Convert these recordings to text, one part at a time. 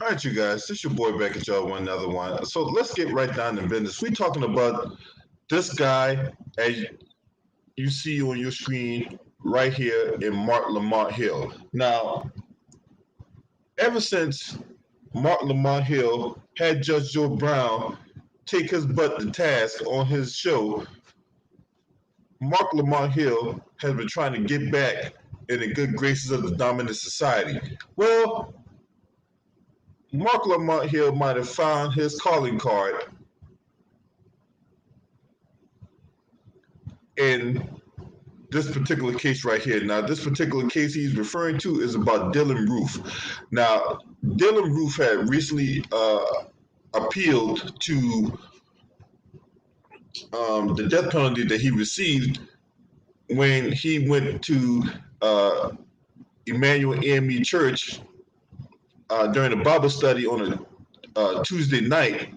All right, you guys, this your boy back at y'all one another one. So let's get right down to business. We talking about this guy, as you see on your screen right here in Marc Lamont Hill. Now, ever since Marc Lamont Hill had Judge Joe Brown take his butt to task on his show, Marc Lamont Hill has been trying to get back in the good graces of the dominant society. Well, Marc Lamont Hill might have found his calling card in this particular case right here. Now, this particular case he's referring to is about Dylan Roof. Now, Dylan Roof had recently appealed to the death penalty that he received when he went to Emmanuel AME Church during a Bible study on a Tuesday night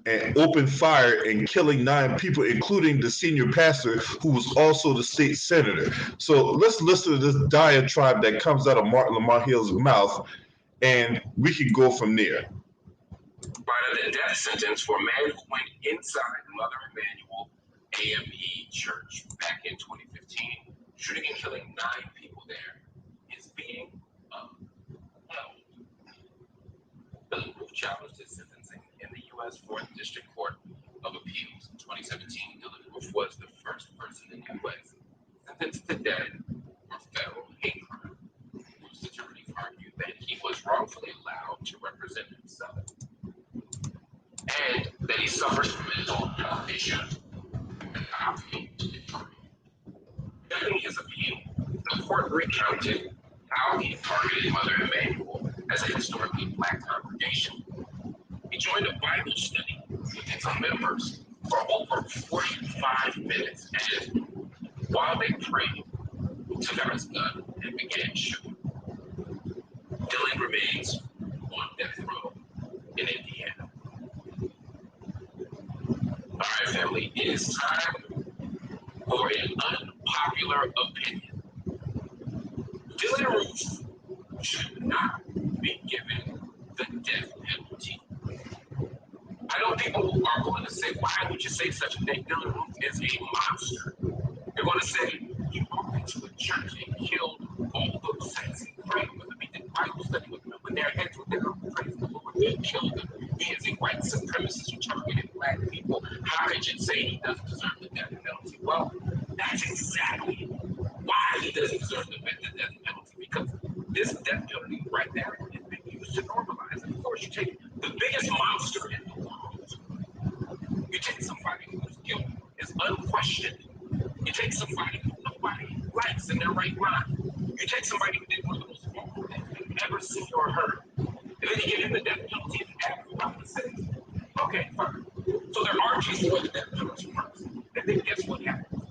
and opened fire and killing 9 people, including the senior pastor, who was also the state senator. So let's listen to this diatribe that comes out of Marc Lamont Hill's mouth, and we can go from there. By the death sentence for a man who went inside Mother Emanuel AME Church back in 2015, shooting and killing 9 people there, is being held. Billy Roof challenged his sentencing in the U.S. 4th District Court of Appeals in 2017. Dylan Roof was the first person in the U.S. sentenced to death for federal hate crime. Roof's attorneys argued that he was wrongfully allowed to represent himself and that he suffers from mental health issues. During his appeal, the court recounted how he targeted Mother Emanuel as a historically black congregation. He joined a Bible study with its members for over 45 minutes, and while they prayed, he took out his gun and began shooting. Dylan remains on death row in Indiana. All right, family, it is time for an unpopular opinion. Dylan Roof should not be given the death penalty. I know people are going to say, why would you say such a thing? Dylan Roof is a monster. They're going to say, you walked into a church and killed all those saints and prayed with them. He did Bible study with them. When their heads were there, praise the Lord, he killed them. He is a white supremacist who targeted black people. How could you say he doesn't deserve the death penalty? Well, that's exactly why he doesn't deserve the death penalty, because this death penalty right there has been used to normalize it. Of course, you take the biggest monster in the world, you take somebody whose guilt is unquestioned, you take somebody who nobody likes in their right mind, you take somebody who did one of the most awful things you've ever seen or heard, and then you give him the death penalty and everybody says, okay, fine. So there are cases where the death penalty works. And then guess what happens?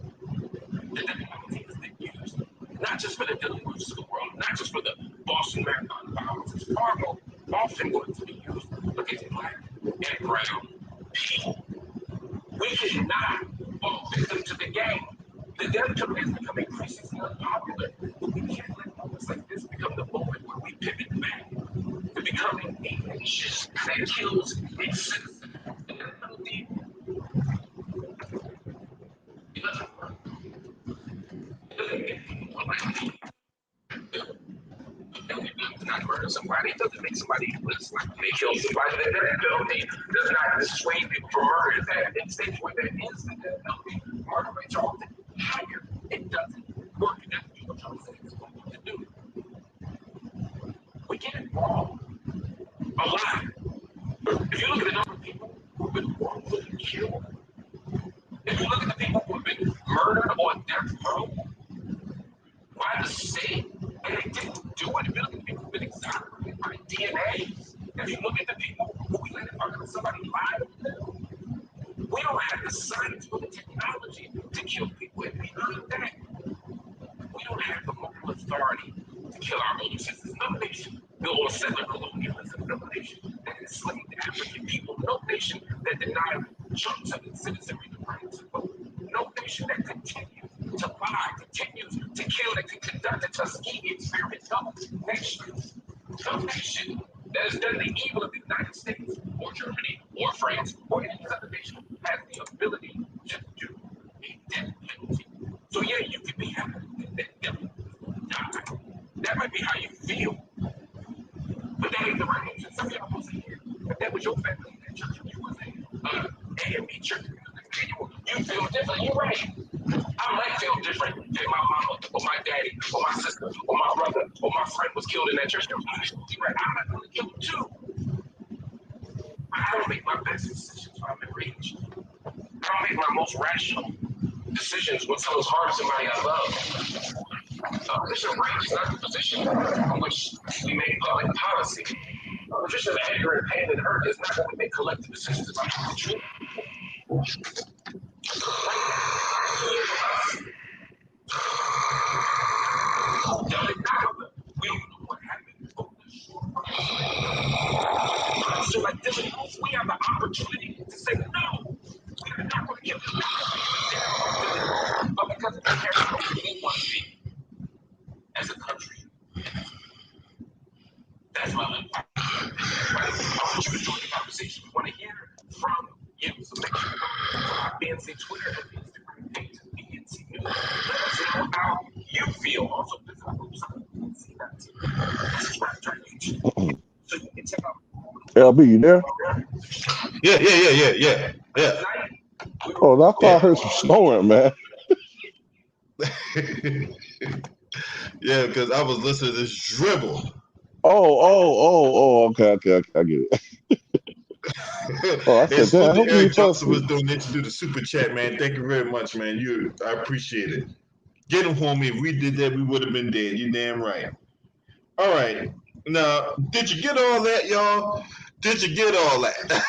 The death penalty is then used not just for the Dylan Roofs of the world, not just for the Boston Marathon violence, it's far more often going to be used against black and brown people. We cannot fall victim to the game. The death penalty has become increasingly unpopular, but we can't let moments like this become the moment where we pivot back to becoming a nation that kills its citizens. The death penalty, it doesn't work. It doesn't make people more likely to not murder somebody. It doesn't make somebody less likely to kill somebody. The death penalty does not dissuade people from murder. In fact, in states where there is the death penalty, murder rates are often higher. It doesn't work. And that's what people trying to say it's going to do. We get it wrong a lot. If you look at the number of people who've been wrongfully killed, if you look at the people who have been murdered on death row by the state, and they didn't do it, if you look at the people who've been exonerated by DNA, if you look at the people who we let somebody lie to them, we don't have the science or the technology to kill people. And beyond that, we don't have the moral authority to kill our own citizens. No nation built on settler colonialism, no nation that enslaved African people, no nation that denied chunks of its citizenry the right to vote, no nation that continues to lie, continues to kill, that can conduct a Tuskegee experiment, no nation some nation that has done the evil of the United States or Germany or France or any other nation has the ability to do a death penalty. So yeah, you can be happy that devil die. That might be how you feel, but that ain't the right answer. Some of y'all will say, if that was your family in that church, you was a A&B church, you feel different. You're right. I might feel different if my mama or my daddy or my sister or my brother or my friend was killed in that church. You're right. I might want to kill them too. I don't make my best decisions when I'm enraged. I don't make my most rational decisions when someone's harmed somebody I love. This enraged is not the position in which we make public policy. The position of anger and pain and hurt is not when we make collective decisions about the truth. We don't know what happened, but we're sure. So like this, we have the opportunity to say no. We are not going to kill this guy, but because of the character of who we want to be as a country. That's my limit. I want you to join the conversation. We want to hear from you. So make sure you go to our BNC Twitter and Instagram page, BNC News. Let us know how you feel. Also, visit our website, BNC.TV. Subscribe to our YouTube. So you can check out. LB, you there? Yeah. Oh, I thought I heard some snoring, man. Yeah, because I was listening to this dribble. Okay, I get it. Oh, I said, damn, I hope Eric Johnson was donating to the super chat, man. Thank you very much, man. I appreciate it. Get him, homie. If we did that, we would have been dead. You damn right. All right. Now, did you get all that, y'all? Did you get all that?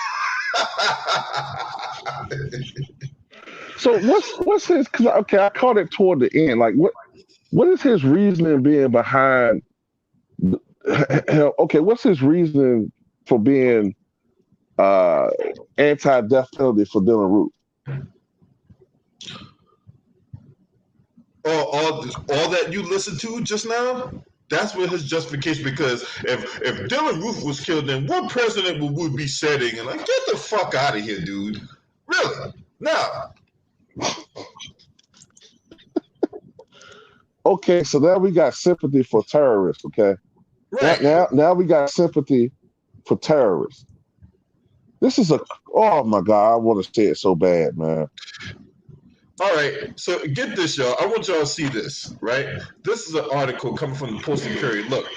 So what's his? Cause I caught it toward the end. Like what is his reasoning being behind? Okay, what's his reasoning for being anti-death penalty for Dylan Roof? All that you listened to just now, that's what his justification. Because if Dylan Roof was killed, then what president would we be setting? And like, get the fuck out of here, dude. Really? Now. Okay, so now we got sympathy for terrorists. Okay, right. Now we got sympathy for terrorists. This is oh my God, I want to say it so bad, man. All right, so get this, y'all. I want y'all to see this, right? This is an article coming from the Post and Courier. Look,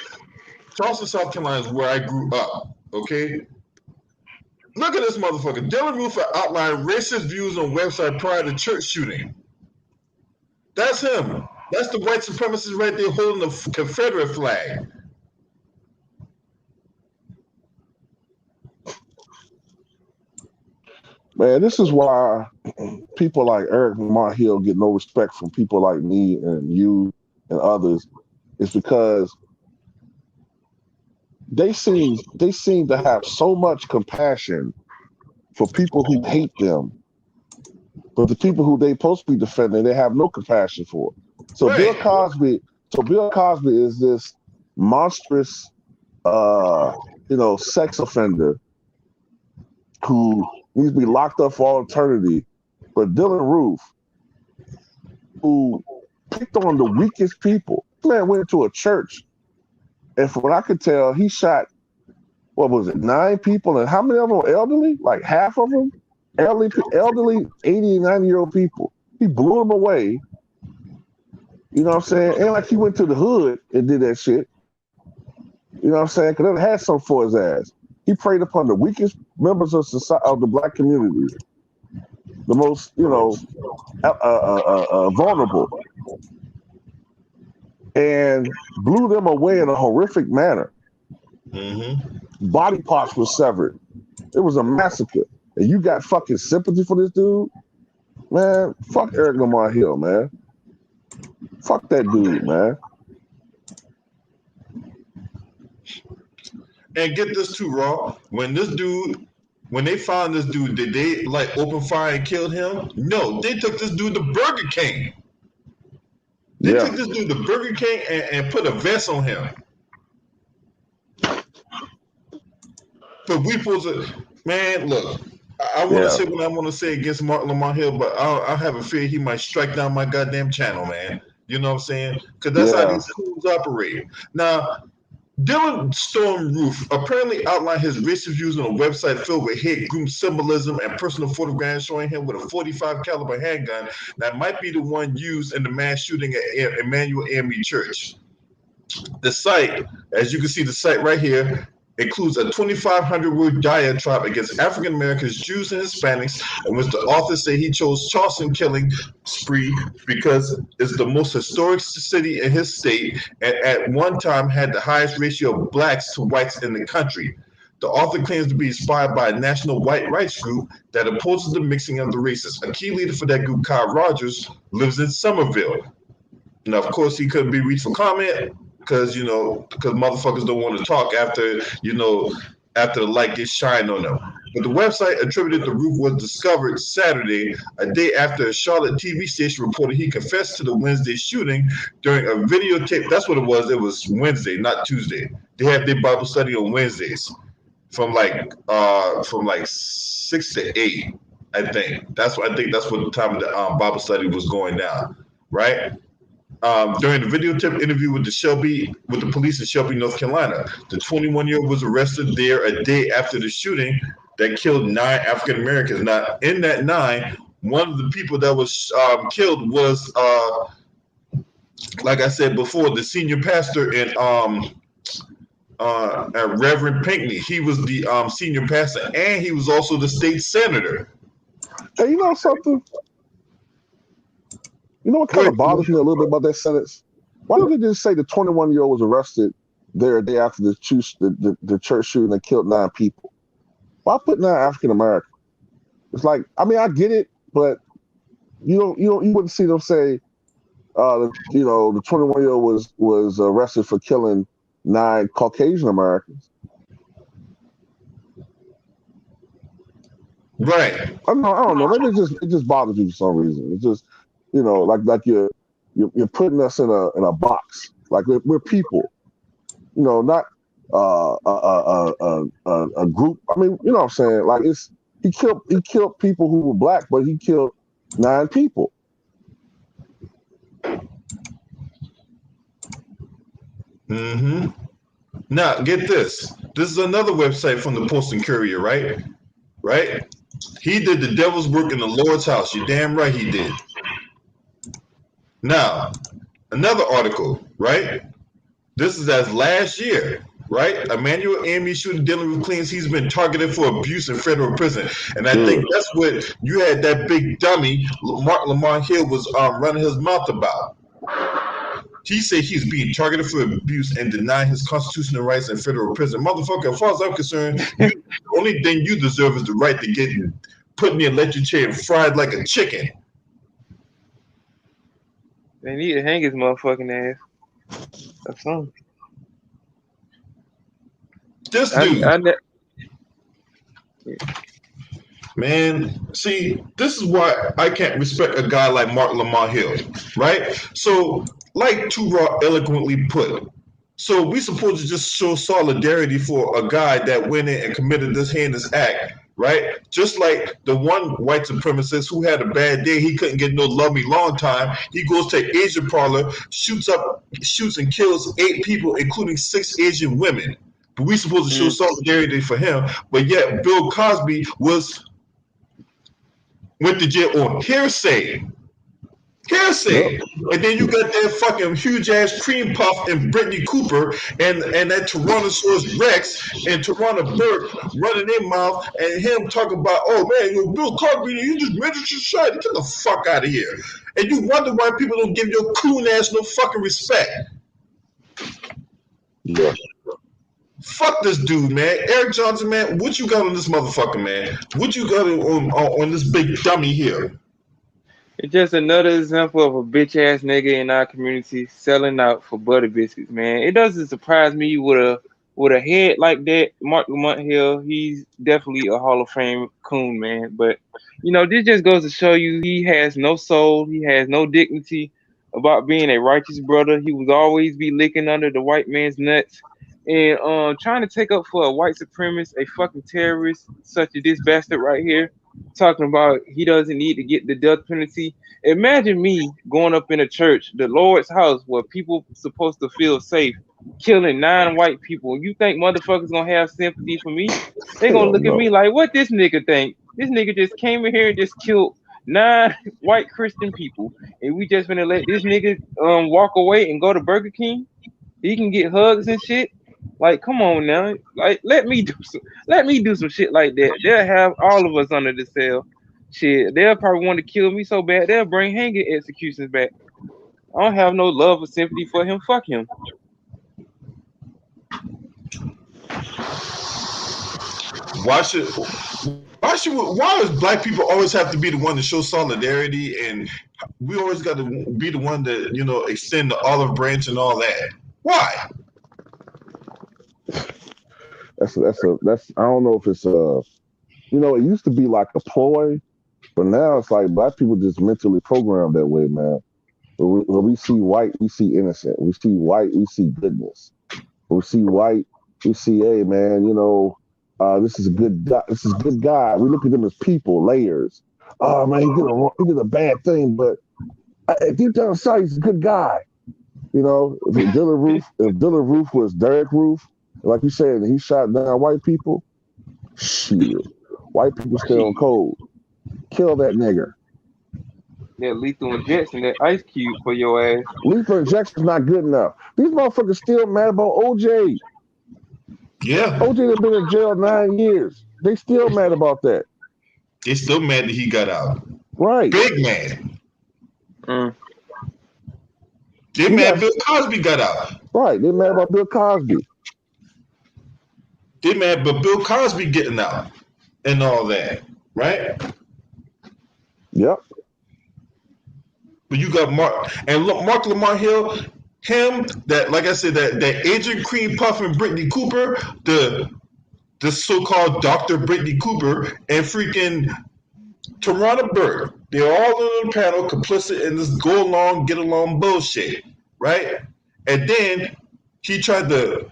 Charleston, South Carolina is where I grew up, okay? Look at this motherfucker. Dylan Roof outlined racist views on website prior to church shooting. That's him. That's the white supremacist right there holding the Confederate flag. Man, this is why people like Eric Lamont Hill get no respect from people like me and you and others. It's because they seem to have so much compassion for people who hate them, but the people who they supposed to be defending, they have no compassion for. So right. Bill Cosby is this monstrous, sex offender who needs to be locked up for all eternity. But Dylan Roof, who picked on the weakest people, man went to a church, and from what I could tell, he shot, 9 people, and how many of them were elderly? Like half of them? Elderly 80 and 90-year-old people. He blew them away. You know what I'm saying? And like he went to the hood and did that shit. You know what I'm saying? Because it had something for his ass. He preyed upon the weakest members of society, of the black community, the most, vulnerable, and blew them away in a horrific manner. Mm-hmm. Body parts were severed. It was a massacre. And you got fucking sympathy for this dude? Man, fuck Eric Lamont Hill, man. Fuck that dude, man. And get this too, Raw. When they found this dude, did they like open fire and kill him? No, they took this dude to Burger King. They took this dude to Burger King and put a vest on him. But we supposed to, man. Look, I want to say what I want to say against Mark Lamont Hill, but I have a fear he might strike down my goddamn channel, man. You know what I'm saying? Because that's how these schools operate. Now, Dylan Storm Roof apparently outlined his racist views on a website filled with hate group symbolism and personal photographs showing him with a .45 caliber handgun that might be the one used in the mass shooting at Emmanuel AME Church. The site, as you can see, the site right here, includes a 2,500-word diatribe against African Americans, Jews, and Hispanics, in which the author said he chose Charleston killing spree because it's the most historic city in his state and at one time had the highest ratio of blacks to whites in the country. The author claims to be inspired by a national white rights group that opposes the mixing of the races. A key leader for that group, Kyle Rogers, lives in Somerville. Now, of course, he couldn't be reached for comment, because motherfuckers don't want to talk after the light gets shined on them. But the website attributed the roof was discovered Saturday, a day after a Charlotte TV station reported he confessed to the Wednesday shooting during a videotape. That's what it was. It was Wednesday, not Tuesday. They have their Bible study on Wednesdays from like 6 to 8. I think that's what the time of the Bible study was going down, right? During the videotape interview with the police in Shelby, North Carolina, the 21-year-old was arrested there a day after the shooting that killed 9 African Americans. Now, in that 9, one of the people that was killed was, like I said before, the senior pastor in Reverend Pinckney. He was the senior pastor, and he was also the state senator. Hey, you know something? You know what kind of bothers me a little bit about that sentence? Why don't they just say the 21-year-old was arrested there a day after the church shooting that killed 9 people? Why put 9 African Americans? It's like, I mean, I get it, but you wouldn't see them say, the 21-year-old was arrested for killing 9 Caucasian Americans. Right. I don't know. Maybe it just bothers you for some reason. It's just, like you're putting us in a box. Like we're people, not a group. I mean, you know what I'm saying? Like he killed people who were black, but he killed 9 people. Mm-hmm. Now get this. This is another website from the Post and Courier, right? Right? He did the devil's work in the Lord's house. You're damn right he did. Now, another article, right? This is as last year, right? Emmanuel AME shooter dealing with claims he's been targeted for abuse in federal prison. And I think that's what you had that big dummy, Mark Lamont Hill, was running his mouth about. He said he's being targeted for abuse and denying his constitutional rights in federal prison. Motherfucker, as far as I'm concerned, the only thing you deserve is the right to get put in the electric chair and fried like a chicken. They need to hang his motherfucking ass. That's something. This dude. Man, see, this is why I can't respect a guy like Mark Lamont Hill, right? So, like Too-Raw eloquently put, so we supposed to just show solidarity for a guy that went in and committed this heinous act, right? Just like the one white supremacist who had a bad day, he couldn't get no love me long time. He goes to an Asian parlor, shoots and kills 8 people, including 6 Asian women. But we supposed to show solidarity for him. But yet Bill Cosby went to jail on hearsay. Yep. And then you got that fucking huge ass cream puff and Brittany Cooper and that Tyrannosaurus Rex and Tyranna Burke running their mouth and him talking about, oh man, Bill Cosby, you just registered society. Get the fuck out of here. And you wonder why people don't give your coon ass no fucking respect. Yeah. Fuck this dude, man. Eric Johnson, man, what you got on this motherfucker, man? What you got on this big dummy here? It's just another example of a bitch ass nigga in our community selling out for butter biscuits, man. It doesn't surprise me with a head like that, Mark Lamont Hill. He's definitely a Hall of Fame coon, man. But this just goes to show you he has no soul, he has no dignity about being a righteous brother. He will always be licking under the white man's nuts. and trying to take up for a white supremacist, a fucking terrorist such as this bastard right here, talking about he doesn't need to get the death penalty. Imagine me going up in a church, the Lord's house, where people supposed to feel safe, killing 9 white people. You think motherfuckers gonna have sympathy for me? They gonna Hell look at me no. like, what this nigga think? This nigga just came in here and just killed 9 white Christian people, and we just gonna let this nigga walk away and go to Burger King? He can get hugs and shit. Like, come on now. Like, let me do some shit like that. They'll have all of us under the cell. Shit, they'll probably want to kill me so bad they'll bring hanging executions back. I don't have no love or sympathy for him. Fuck him. Why does black people always have to be the one to show solidarity, and we always got to be the one that, you know, extend the olive branch and all that? Why? That's I don't know if it's you know, it used to be like a ploy, but now it's like black people just mentally programmed that way, man. When we see white, we see innocent. We see white, we see goodness. When we see white, we see, hey man, you know, this is a good guy. This is a good guy. We look at them as people, layers. Oh man, he did a bad thing, but deep down inside, he's a good guy. You know, if Dylan Roof was Derek Roof, like you said, he shot down white people. Shit, white people stay on code. Kill that nigger. That lethal injection, that ice cube for your ass. Lethal injection's not good enough. These motherfuckers still mad about OJ. Yeah. OJ has been in jail 9 years. They still mad about that. They still mad that he got out. Right. Big mad. They mad Bill Cosby got out. Right. They mad about Bill Cosby. They mad but Bill Cosby getting out and all that. Right? Yep. But you got Mark, and look, Mark Lamont Hill, him, that, like I said, that Agent Cream Puff and Brittany Cooper, the so-called Dr. Brittany Cooper, and freaking Tarana Burke, they're all on the panel complicit in this go along, get along bullshit, right? And then he tried to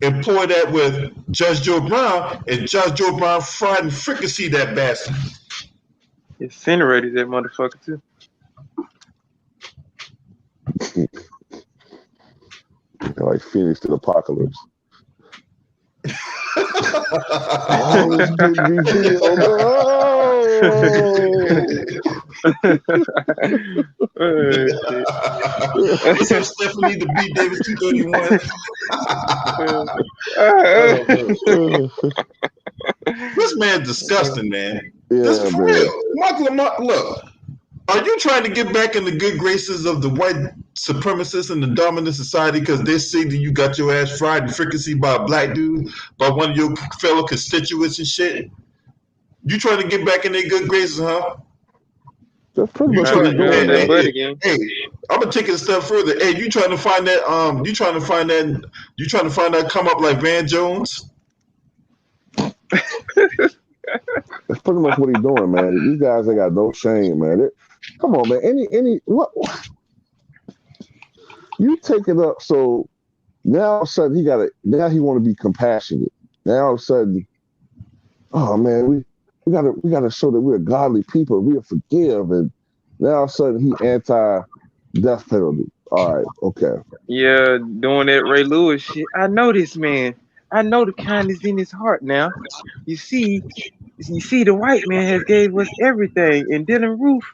employ that with Judge Joe Brown, and Judge Joe Brown fried and fricasseed that bastard. Incinerated that motherfucker too. Like Phoenix to the apocalypse. Oh, it's been revealed. What's up, Stephanie? The B Davis 231. This man's disgusting, man. Yeah, this is man. real. Mark Lamont, look. Are you trying to get back in the good graces of the white supremacists and the dominant society because they say that you got your ass fried and fricasseed by a black dude, by one of your fellow constituents and shit? You trying to get back in their good graces, huh? That's pretty much what you're doing, man. Hey, I'm gonna take it a step further. Hey, you trying to find that come up like Van Jones? That's pretty much what he's doing, man. These guys ain't got no shame, man. Come on, man. What? You take it up. So now all of a sudden now he want to be compassionate. Now all of a sudden, oh man, we gotta show that we're godly people. We are forgive, and now all of a sudden he anti-death penalty. All right, okay. Yeah, doing that Ray Lewis shit. I know this man. I know the kindness in his heart now. You see, the white man has gave us everything, and Dylan Roof,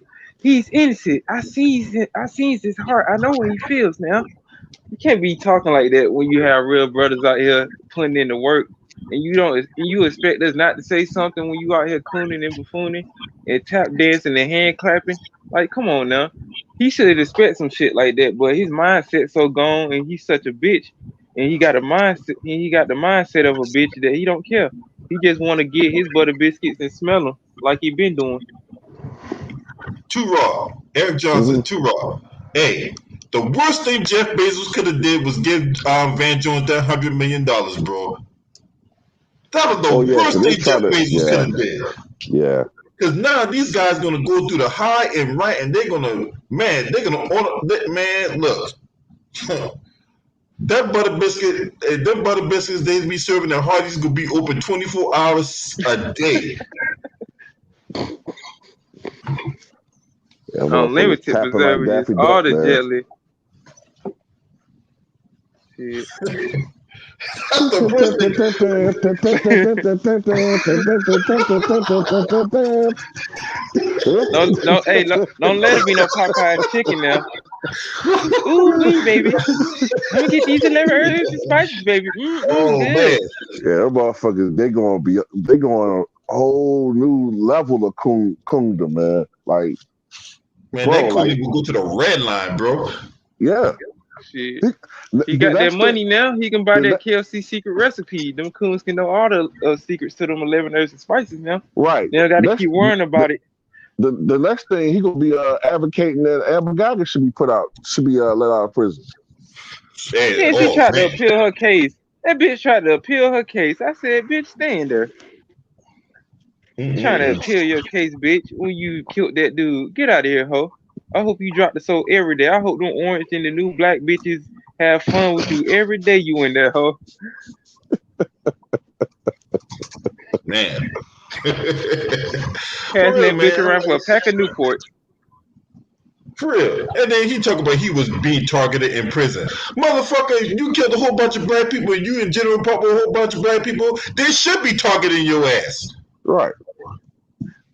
he's innocent. I sees his heart. I know what he feels now. You can't be talking like that when you have real brothers out here putting in the work, and you expect us not to say something when you out here cooning and buffooning and tap dancing and hand clapping. Like, come on now. He should expect some shit like that, but his mindset's so gone, and he's such a bitch. And he got the mindset of a bitch that he don't care. He just want to get his butter biscuits and smell them like he been doing. Too raw. Eric Johnson, too raw. Hey, the worst thing Jeff Bezos could have did was give Van Jones that $100 million, bro. That was the worst thing Jeff Bezos could have did. Yeah. Because now these guys gonna go through the high and right, and they're gonna order. Man, look. That butter biscuit, them butter biscuits they be serving at Hardee's gonna be open 24 hours a day. Yeah, motherfuckers Unlimited tapping like preservatives, Daffy all Duck, the man. jelly. Shit. The No, hey, don't let it be no Popeye chicken now. Ooh, wee, baby. Let me get these 11 herbs and spices, baby. Oh Good. man, Yeah, motherfuckers, they going a whole new level of kingdom, man. Like, man, bro, that like, coolie will go to the red line, bro. yeah. Shit. The He got that next money thing, now. He can buy the that KFC secret recipe. Them coons can know all the secrets to them 11 herbs and spices now. right. They don't got to Next, keep worrying about it. the next thing he gonna be advocating that Amber Geiger should be let out of prison. Hey, Man, she oh tried to man, appeal her case. That bitch tried to appeal her case. I said, bitch, stand there. You trying to appeal your case, bitch, when you killed that dude. Get out of here, ho. I hope you drop the soap every day. I hope them orange and the new black bitches have fun with you every day you in there, ho. man. Passing For real, that bitch man. around for a pack of Newport. For real. And then he talk about he was being targeted in prison. Motherfucker, you killed a whole bunch of black people and you in general pop with a whole bunch of black people, they should be targeting your ass. Right.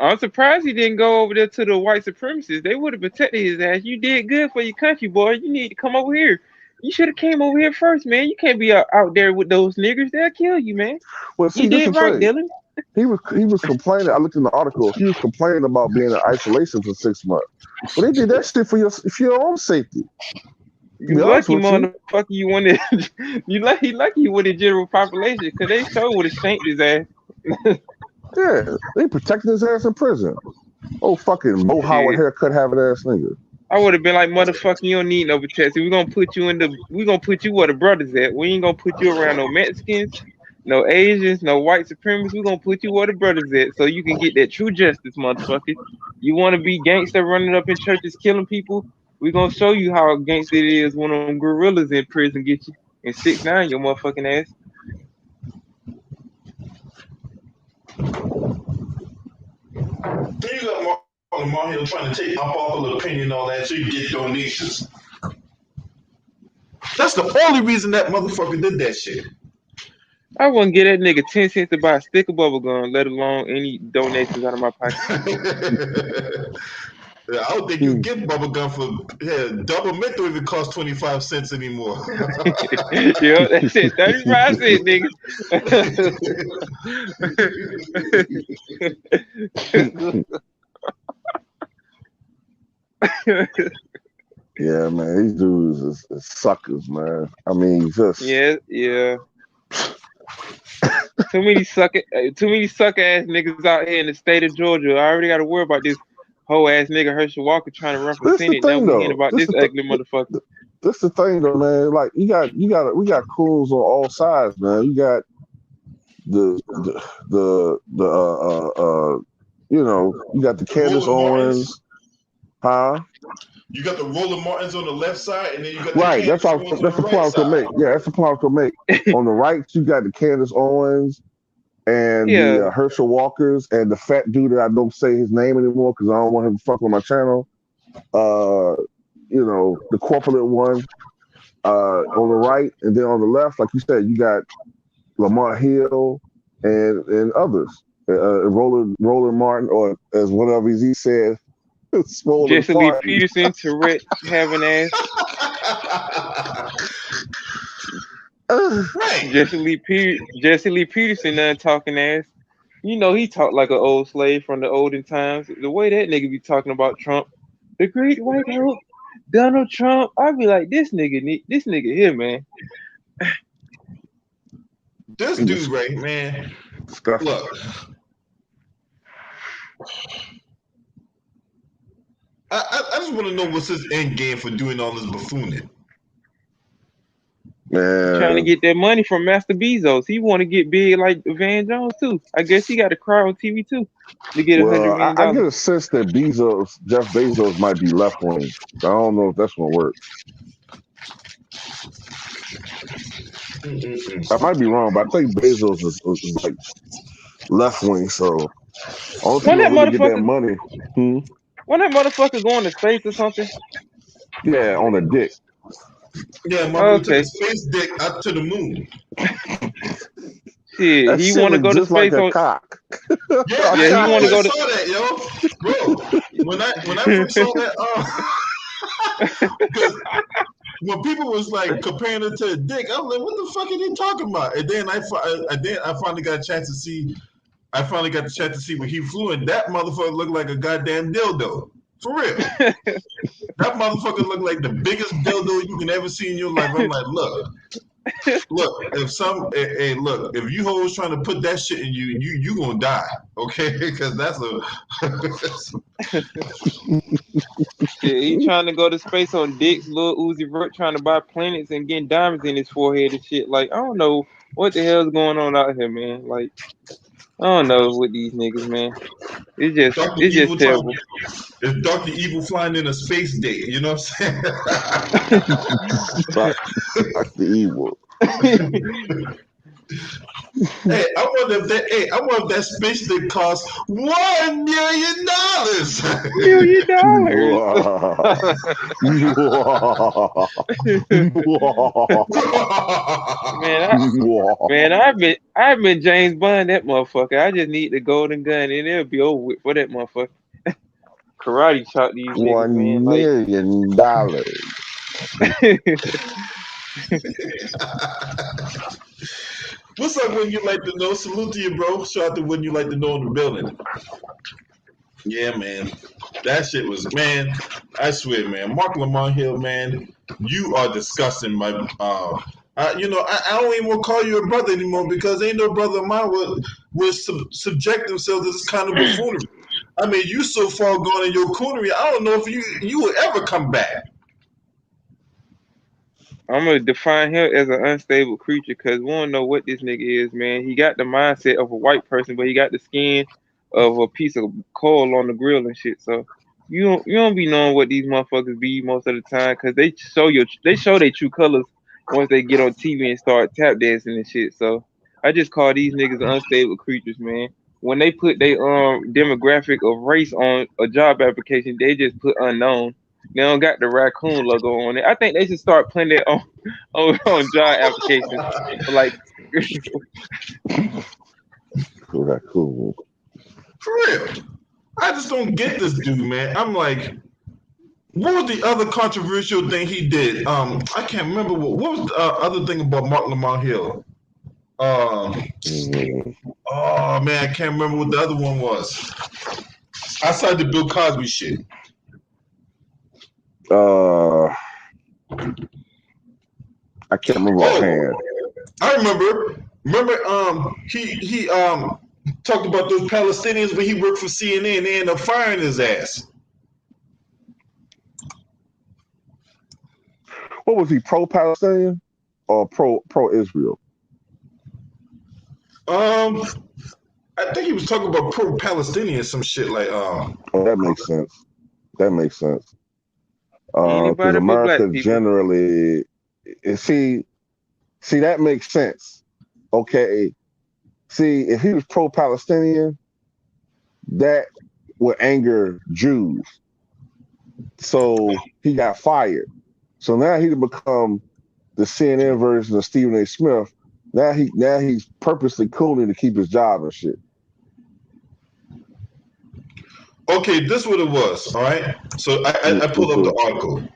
I'm surprised he didn't go over there to the white supremacists. They would have protected his ass. You did good for your country, boy. You need to come over here. You should have came over here first, man. You can't be out there with those niggers. They'll kill you, man. Well, see, You this did is the right, thing. Dylan. He was complaining. I looked in the article. He was complaining about being in isolation for 6 months. Well, they did that shit for your own safety. You lucky motherfucker. You wanted you lucky you with the general population because they sure would have shanked his ass. Yeah, they protected his ass in prison. Oh, fucking Mo Howard haircut having ass nigga. I would have been like, motherfucker, you don't need no protection. We're gonna put you where the brothers at. We ain't gonna put you around no Mexicans, no Asians, no white supremacists. We're gonna put you where the brothers at so you can get that true justice, motherfucker. You wanna be gangster running up in churches killing people? We're gonna show you how gangster it is when them gorillas in prison get you in 6ix9ine your motherfucking ass. Then you got Lamont here trying to take unpopular opinion and all that so you get donations. That's the only reason that motherfucker did that shit. I wouldn't get that nigga 10 cents to buy a stick of bubble gum, let alone any donations out of my pocket. I don't think you get bubble gum for double mint don't even cost 25 cents anymore. Yo, that shit 35 cents, nigga. Yeah, man, these dudes is suckers, man. I mean, just yeah. Too many sucker ass niggas out here in the state of Georgia. I already got to worry about this whole ass nigga Herschel Walker trying to run for Senate. Now we hearing about this ugly motherfucker. This the thing though, man. Like we got cools on all sides, man. You got the you got the Candace Owens, huh? You got the Roland Martins on the left side, and then you got the that's the point I was gonna make. Yeah, that's the point I was gonna make. On the right, you got the Candace Owens and the Herschel Walkers and the fat dude that I don't say his name anymore because I don't want him to fuck with my channel. The corpulent one on the right, and then on the left, like you said, you got Lamont Hill and others. Roland Martin, or as one of he said, Jesse Lee Peterson, Tourette having ass. Right. Jesse Lee Peterson talking ass. You know he talked like an old slave from the olden times. The way that nigga be talking about Trump, the great white hope, Donald Trump. I'd be like, this nigga here, man. This dude, right, man. Look. I just want to know what's his end game for doing all this buffooning. Man. Trying to get that money from Master Bezos. He want to get big like Van Jones too. I guess he got a crowd on TV too to get $100 million. I get a sense that Jeff Bezos might be left wing. I don't know if that's gonna work. I might be wrong, but I think Bezos is like left wing. So only When people that who really get that motherfucker, money, when that motherfucker going to space or something? yeah, on a dick. Yeah, motherfucker took Okay, his space dick up to the moon. shit, That he shit want to look go to just like space a on. cock. Yeah, A Yeah, he cock want to I go to. saw that, yo, bro. When I first saw that, because when people was like comparing it to a dick, I'm like, what the fuck are they talking about? And then I finally got a chance to see. I finally got the chance to see when he flew, and that motherfucker looked like a goddamn dildo. For real. That motherfucker looked like the biggest dildo you can ever see in your life. I'm like, look, look, if you hoes trying to put that shit in you gonna die, okay? Because that's a Shit, he trying to go to space on dicks. Lil Uzi Vert trying to buy planets and getting diamonds in his forehead and shit. Like, I don't know what the hell's going on out here, man. Like, I don't know with these niggas, man. Dr. It's just Evil trying. terrible. It's Dr. Evil flying in a space day. You know what Dr. Evil. I'm saying? Hey, I wonder if that space thing costs $1 million. $1 million. I've been James Bond that motherfucker. I just need the golden gun and it'll be over with for that motherfucker. Karate chop these niggas, man. $1 Like, million. What's up, When You Like to Know? Salute to you, bro. Shout out to When You Like to Know in the building. Yeah, man. That shit was, man, I swear, man. Marc Lamont Hill, man, you are disgusting, my I don't even want to call you a brother anymore because ain't no brother of mine would subject themselves to this kind of buffoonery. I mean, you so far gone in your coonery, I don't know if you will ever come back. I'm gonna define him as an unstable creature because we don't know what this nigga is, man. He got the mindset of a white person, but he got the skin of a piece of coal on the grill and shit. So you don't be knowing what these motherfuckers be most of the time because they show their true colors once they get on TV and start tap dancing and shit. So I just call these niggas unstable creatures, man. When they put their demographic of race on a job application, they just put unknown. They don't got the raccoon logo on it. I think they should start putting it on job applications for like. Raccoon. For real. I just don't get this dude, man. I'm like, what was the other controversial thing he did? I can't remember what was the other thing about Marc Lamont Hill. Oh man, I can't remember what the other one was. Outside the Bill Cosby shit. I can't remember offhand. I remember. He talked about those Palestinians when he worked for CNN. They ended up firing his ass. What was he, pro-Palestinian or pro-Israel? I think he was talking about pro-Palestinian, some shit like. Oh, that makes sense. That makes sense. Because Anybody but black America people. generally, see, that makes sense. Okay. See, if he was pro-Palestinian, that would anger Jews. So he got fired. So now he's become the CNN version of Stephen A. Smith. Now he's purposely cooning to keep his job and shit. Okay, this is what it was. All right. So I pulled up the article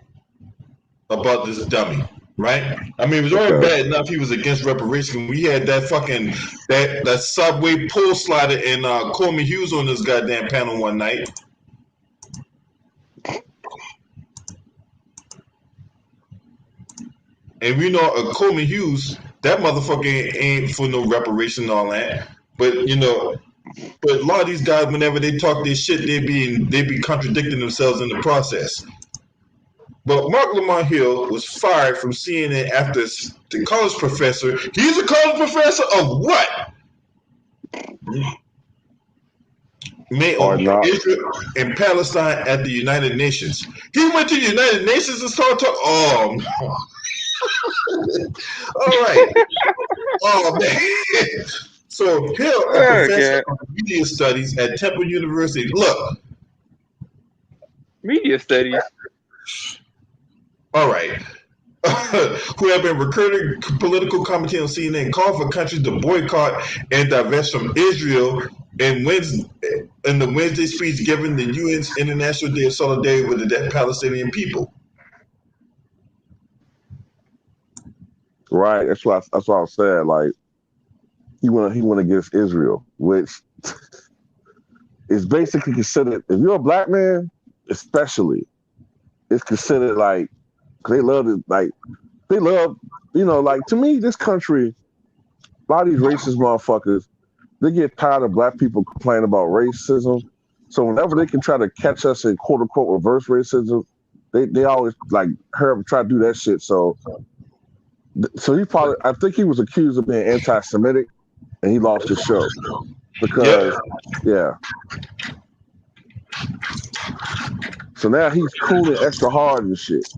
about this dummy. Right? I mean, it was already bad enough he was against reparations. We had that fucking that subway pull slider and Coleman Hughes on this goddamn panel one night. And we know Coleman Hughes, that motherfucker ain't for no reparation and all that. But but a lot of these guys, whenever they talk this shit, they be contradicting themselves in the process. But Marc Lamont Hill was fired from CNN after the college professor. He's a college professor of what? Israel and Palestine at the United Nations. He went to the United Nations and started talking. Oh, All right. Oh man. So Hill, a professor of media studies at Temple University. Look. Media studies. All right. Who have been recurring political commentary on CNN, called for countries to boycott and divest from Israel in the Wednesday speech given the UN's International Day of Solidarity with the Palestinian people. Right. That's what I said. Like he went against Israel, which is basically considered, if you're a black man, especially, it's considered like they love, like to me, this country, a lot of these racist motherfuckers, they get tired of black people complaining about racism. So whenever they can try to catch us in quote unquote reverse racism, they always like try to do that shit. So he probably, I think he was accused of being anti-Semitic, and he lost his show because, yeah. So now he's cooling extra hard and shit.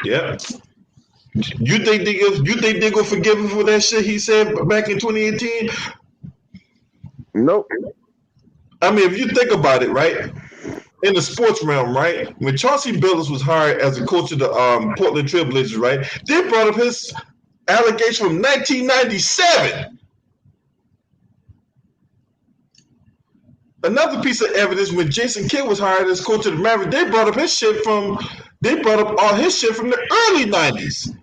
Yeah. You think they gonna forgive him for that shit he said back in 2018? Nope. I mean, if you think about it, right, in the sports realm, right, when Chauncey Billups was hired as a coach of the Portland Trail Blazers, right, they brought up his allegation from 1997. Another piece of evidence, when Jason Kidd was hired as coach of the Mavericks, they brought up all his shit from the early 90s.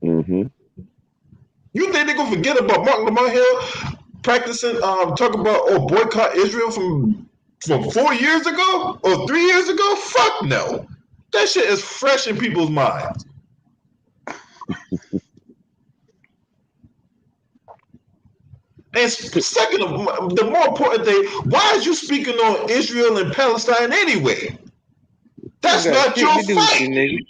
Mm-hmm. You think they're gonna forget about Lamont Hill practicing, talking about boycott Israel from 4 years ago or 3 years ago? Fuck no. That shit is fresh in people's minds. And second, the more important thing, why is you speaking on Israel and Palestine anyway? That's not your fight.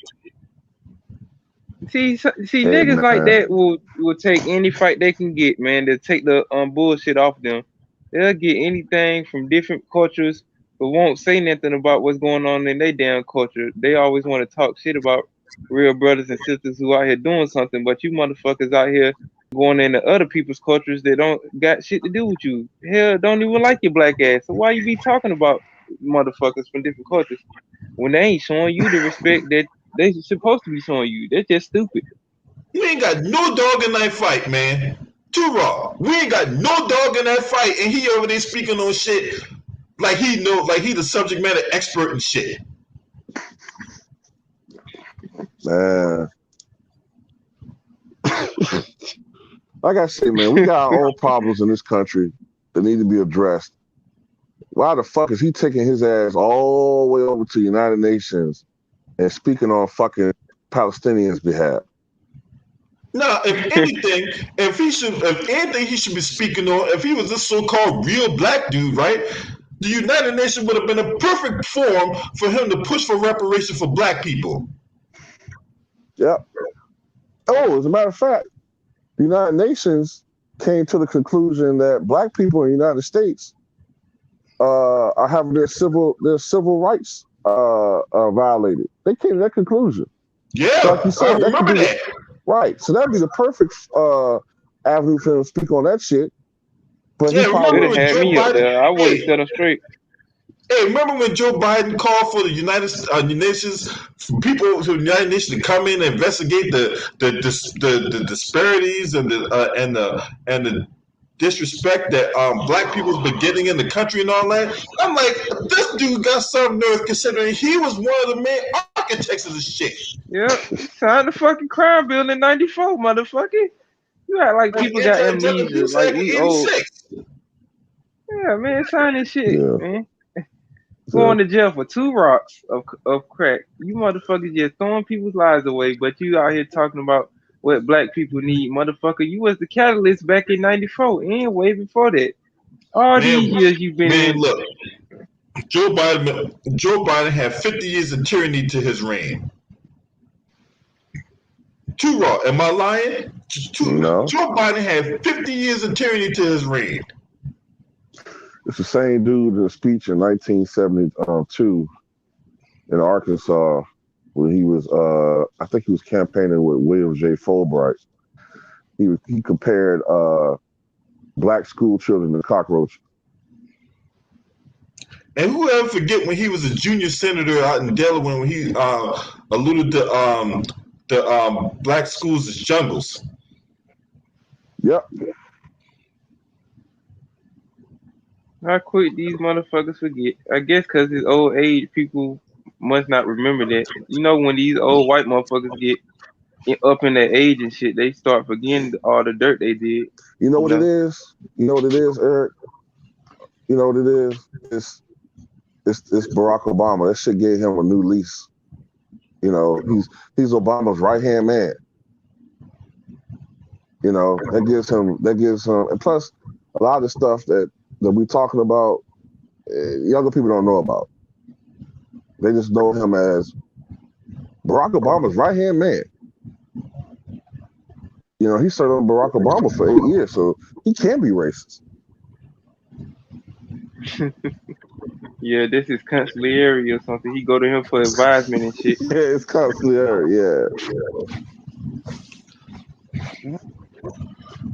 See, niggas like that will take any fight they can get, man. They'll take the bullshit off them. They'll get anything from different cultures, but won't say nothing about what's going on in their damn culture. They always want to talk shit about real brothers and sisters who out here doing something, but you motherfuckers out here going into other people's cultures that don't got shit to do with you. Hell, don't even like your black ass. So why you be talking about motherfuckers from different cultures when they ain't showing you the respect that they supposed to be showing you? They're just stupid. We ain't got no dog in that fight, man. Too raw. We ain't got no dog in that fight, and he over there speaking on shit like he knows, like he the subject matter expert and shit. Man. Like I say, man, we got our own problems in this country that need to be addressed. Why the fuck is he taking his ass all the way over to the United Nations and speaking on fucking Palestinians' behalf? No, if anything he should be speaking on, if he was this so-called real black dude, right? The United Nations would have been a perfect forum for him to push for reparations for black people. Yep. Oh, as a matter of fact, the United Nations came to the conclusion that black people in the United States are having their civil rights violated. They came to that conclusion. Yeah, so like you said, I remember that. Right. So that'd be the perfect avenue for him to speak on that shit. But yeah, remember when Joe Biden? I would have set him straight. Hey, remember when Joe Biden called for the United Nations, for people to the United Nations to come in and investigate the disparities and the disrespect that black people's been getting in the country and all that? I'm like, this dude got some nerve considering he was one of the main architects of this shit. Yeah, he signed the fucking crime bill in '94, motherfucker. You act like people got amnesia, like we old. Yeah, man, sign this shit, man. Going to jail for 2 rocks of crack. You motherfuckers just throwing people's lives away, but you out here talking about what black people need. Motherfucker, you was the catalyst back in '94 and way before that. All these years you've been in. Look, Joe Biden had 50 years of tyranny to his reign. Too raw. Am I lying? No. Joe Biden had 50 years of tyranny to his reign. It's the same dude in a speech in 1972 in Arkansas when he was I think he was campaigning with William J. Fulbright. He compared black school children to cockroaches. And who ever forget when he was a junior senator out in Delaware when he alluded to the black schools as jungles. Yep. How quick these motherfuckers forget? I guess because it's old age, people must not remember that. You know, when these old white motherfuckers get up in their age and shit, they start forgetting all the dirt they did. You know what it is? You know what it is, Eric? You know what it is? It's Barack Obama. That shit gave him a new lease. You know, he's Obama's right-hand man. You know, that gives him, and plus a lot of the stuff that we talking about, younger people don't know about. They just know him as Barack Obama's right-hand man. You know, he served on Barack Obama for 8 years, so he can be racist. Yeah, this is consigliere or something. He go to him for advisement and shit. Yeah, it's consigliere, yeah.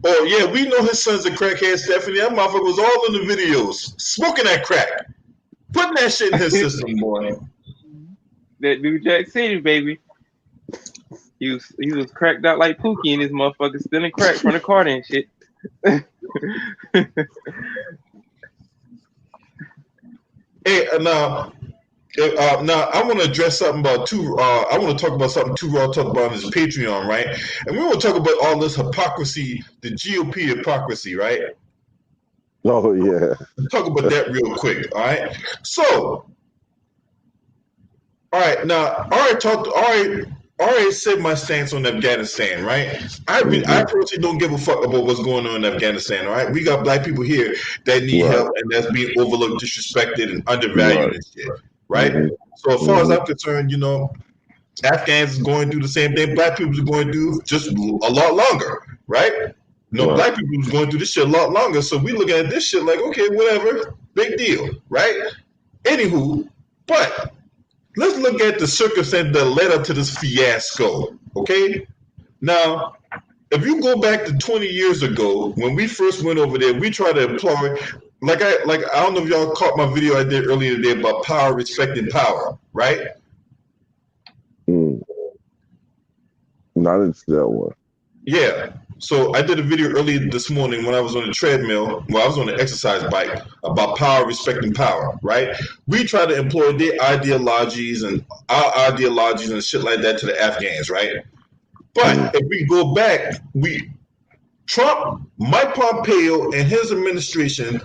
Oh yeah, we know his son's a crackhead, Stephanie. That motherfucker was all in the videos, smoking that crack, putting that shit in his system, boy. That New Jack City, baby. He was cracked out like Pookie and his motherfucker stealing crack from the car and shit. Hey, now I want to address something about I want to talk about something Too Raw talked about on his Patreon, right? And we want to talk about all this hypocrisy, the GOP hypocrisy, right? Oh yeah. Talk about that real quick, all right? So, all right, now I already said my stance on Afghanistan, right? I personally don't give a fuck about what's going on in Afghanistan, all right? We got black people here that need help and that's being overlooked, disrespected, and undervalued and shit, right? So as far as I'm concerned, you know, Afghans is going through the same thing black people are going through, just a lot longer, right? No, black people is going through this shit a lot longer, so we looking at this shit like, okay, whatever, big deal, right? Anywho, but let's look at the circumstance that led up to this fiasco, okay? Now, if you go back to 20 years ago, when we first went over there, we tried to employ, I don't know if y'all caught my video I did earlier today about power, respect, and power, right? Not into that one. Yeah. So I did a video earlier this morning when I was on the treadmill, I was on the exercise bike, about power, respect, and power, right? We try to employ their ideologies and our ideologies and shit like that to the Afghans, right? But if we go back, Trump, Mike Pompeo, and his administration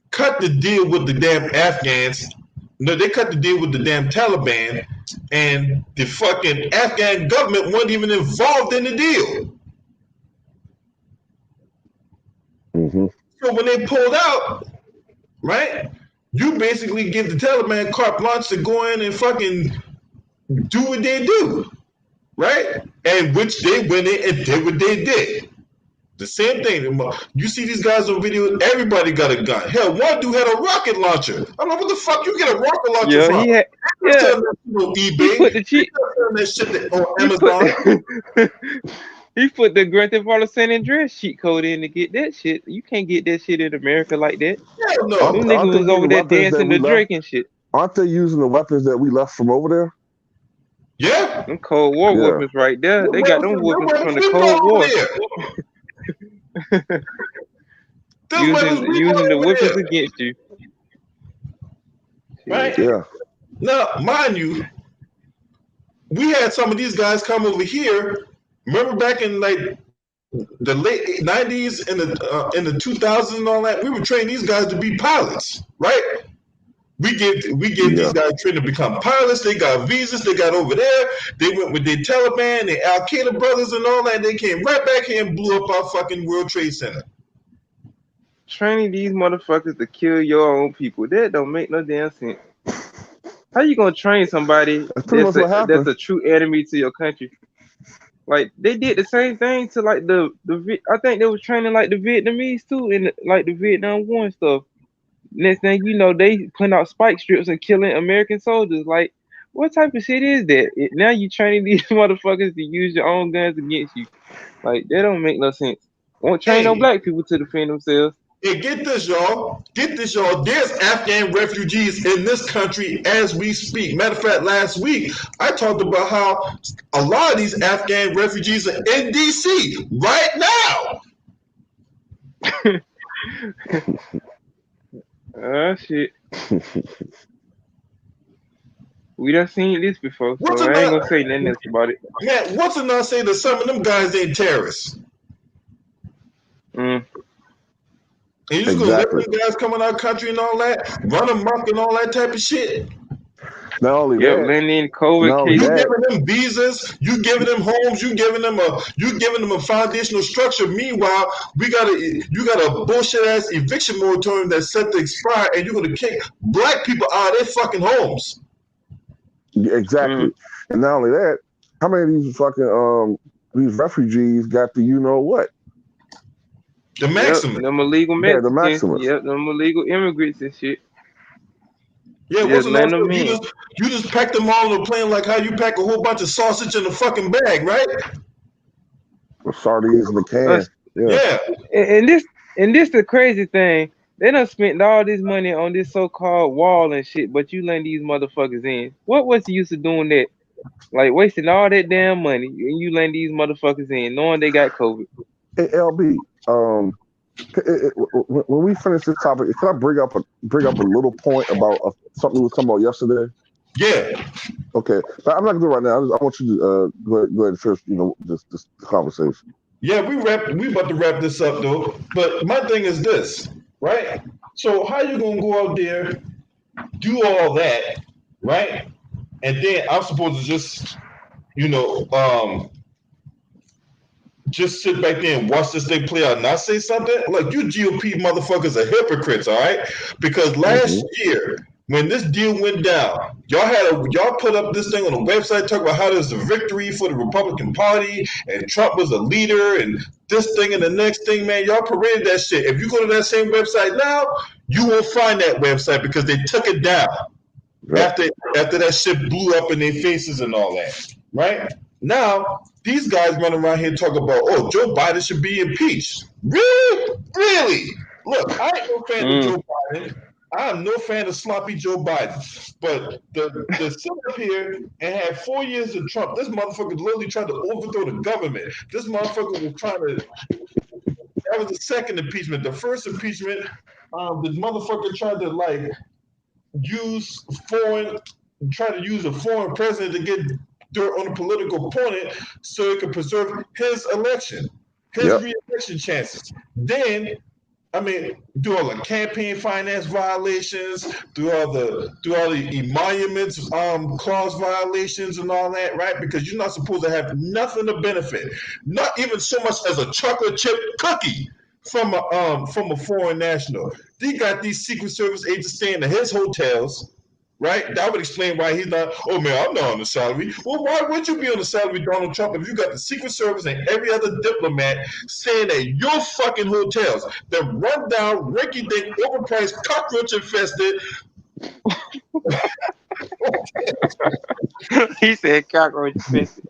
cut the deal with the damn Afghans. No, they cut the deal with the damn Taliban, and the fucking Afghan government wasn't even involved in the deal. So when they pulled out, right, you basically give the Taliban carte blanche to go in and fucking do what they do, right? And which they went in and did what they did. The same thing. You see these guys on video, everybody got a gun. Hell, one dude had a rocket launcher. I don't know what the fuck you get a rocket launcher from. He had, eBay. He put the cheat. That shit on Amazon. He put the Grand Theft Auto San Andreas cheat code in to get that shit. You can't get that shit in America like that. Hell no. Them niggas was over there dancing to Drake and shit. Aren't they using the weapons that we left from over there? Yeah. Them Cold War weapons right there. They got them weapons from the Cold War. using the weapons against you. Right? Yeah. Now, mind you, we had some of these guys come over here. Remember back in like the late 90s and the 2000s and all that, we were training these guys to be pilots, right? We gave these guys training to become pilots. They got visas. They got over there. They went with their Taliban, their Al Qaeda brothers, and all that. They came right back here and blew up our fucking World Trade Center. Training these motherfuckers to kill your own people. That don't make no damn sense. How you gonna train somebody that's a true enemy to your country? Like they did the same thing to like the I think they was training like the Vietnamese too in like the Vietnam War and stuff. Next thing you know, they putting out spike strips and killing American soldiers. Like, What type of shit is that? Now you training these motherfuckers to use your own guns against you. Like, that don't make no sense. Won't train no Hey, black people to defend themselves. hey, get this, y'all. Get this, y'all. There's Afghan refugees in this country as we speak. Matter of fact, last week I talked about how a lot of these Afghan refugees are in DC right now. Shit. We done seen this before, What's so I ain't enough, gonna say nothing else about it. man? What's enough say that some of them guys ain't terrorists? Mm. And you just gonna let Exactly. them guys come in our country and all that, run amok and all that type of shit? Not only Yep, that, landing in not COVID only You cases. that, giving them visas, you giving them homes, you giving them a foundational structure. Meanwhile, you got a bullshit ass eviction moratorium that's set to expire, and you're gonna kick black people out of their fucking homes. exactly. And not only that, how many of these fucking these refugees got the you know what? The maximum. Yep, them illegal Yeah, the Mexicans. Maximus. Yep, them illegal immigrants and shit. Yeah, Just what's letting enough? them in. You just pack them all on a plane like how you pack a whole bunch of sausage in a fucking bag, right? Or sardines in the can. Us, Yeah. Yeah. and this the crazy thing. They done spent all this money on this so-called wall and shit, but you letting these motherfuckers in. What was the use of doing that? Like wasting all that damn money and you letting these motherfuckers in, knowing they got COVID. Hey, LB, when we finish this topic, can I bring up a little point about something we were talking about yesterday? Yeah. Okay, but I'm not gonna do it right now. I want you to go ahead and finish, this conversation. Yeah, we about to wrap this up though. But my thing is this, right? So how you gonna go out there, do all that, right? And then I'm supposed to just, just sit back there and watch this thing play out and not say something? Like, you GOP motherfuckers are hypocrites, all right? Because last year, when this deal went down, y'all put up this thing on the website talking about how there's a victory for the Republican Party and Trump was a leader and this thing and the next thing, man. Y'all paraded that shit. If you go to that same website now, you won't find that website because they took it down after that shit blew up in their faces and all that, right? Now, these guys run around here talking about, oh, Joe Biden should be impeached. Really? Really? Look, I ain't no fan of Joe Biden. I'm no fan of sloppy Joe Biden. But the sit up here and have 4 years of Trump, this motherfucker literally tried to overthrow the government. This motherfucker was trying to, that was the second impeachment. The first impeachment, the motherfucker tried to try to use a foreign president to get dirt on a political opponent so it could preserve his election, his re-election chances. Then, do all the campaign finance violations, do all the emoluments clause violations and all that, right? Because you're not supposed to have nothing to benefit, not even so much as a chocolate chip cookie from a foreign national. They got these Secret Service agents staying in his hotels, right? That would explain why he's not, oh man, I'm not on the salary. Well, why would you be on the salary, Donald Trump, if you got the Secret Service and every other diplomat staying at your fucking hotels? They're run down, rinky-dink, overpriced, cockroach-infested. He said cockroach infested.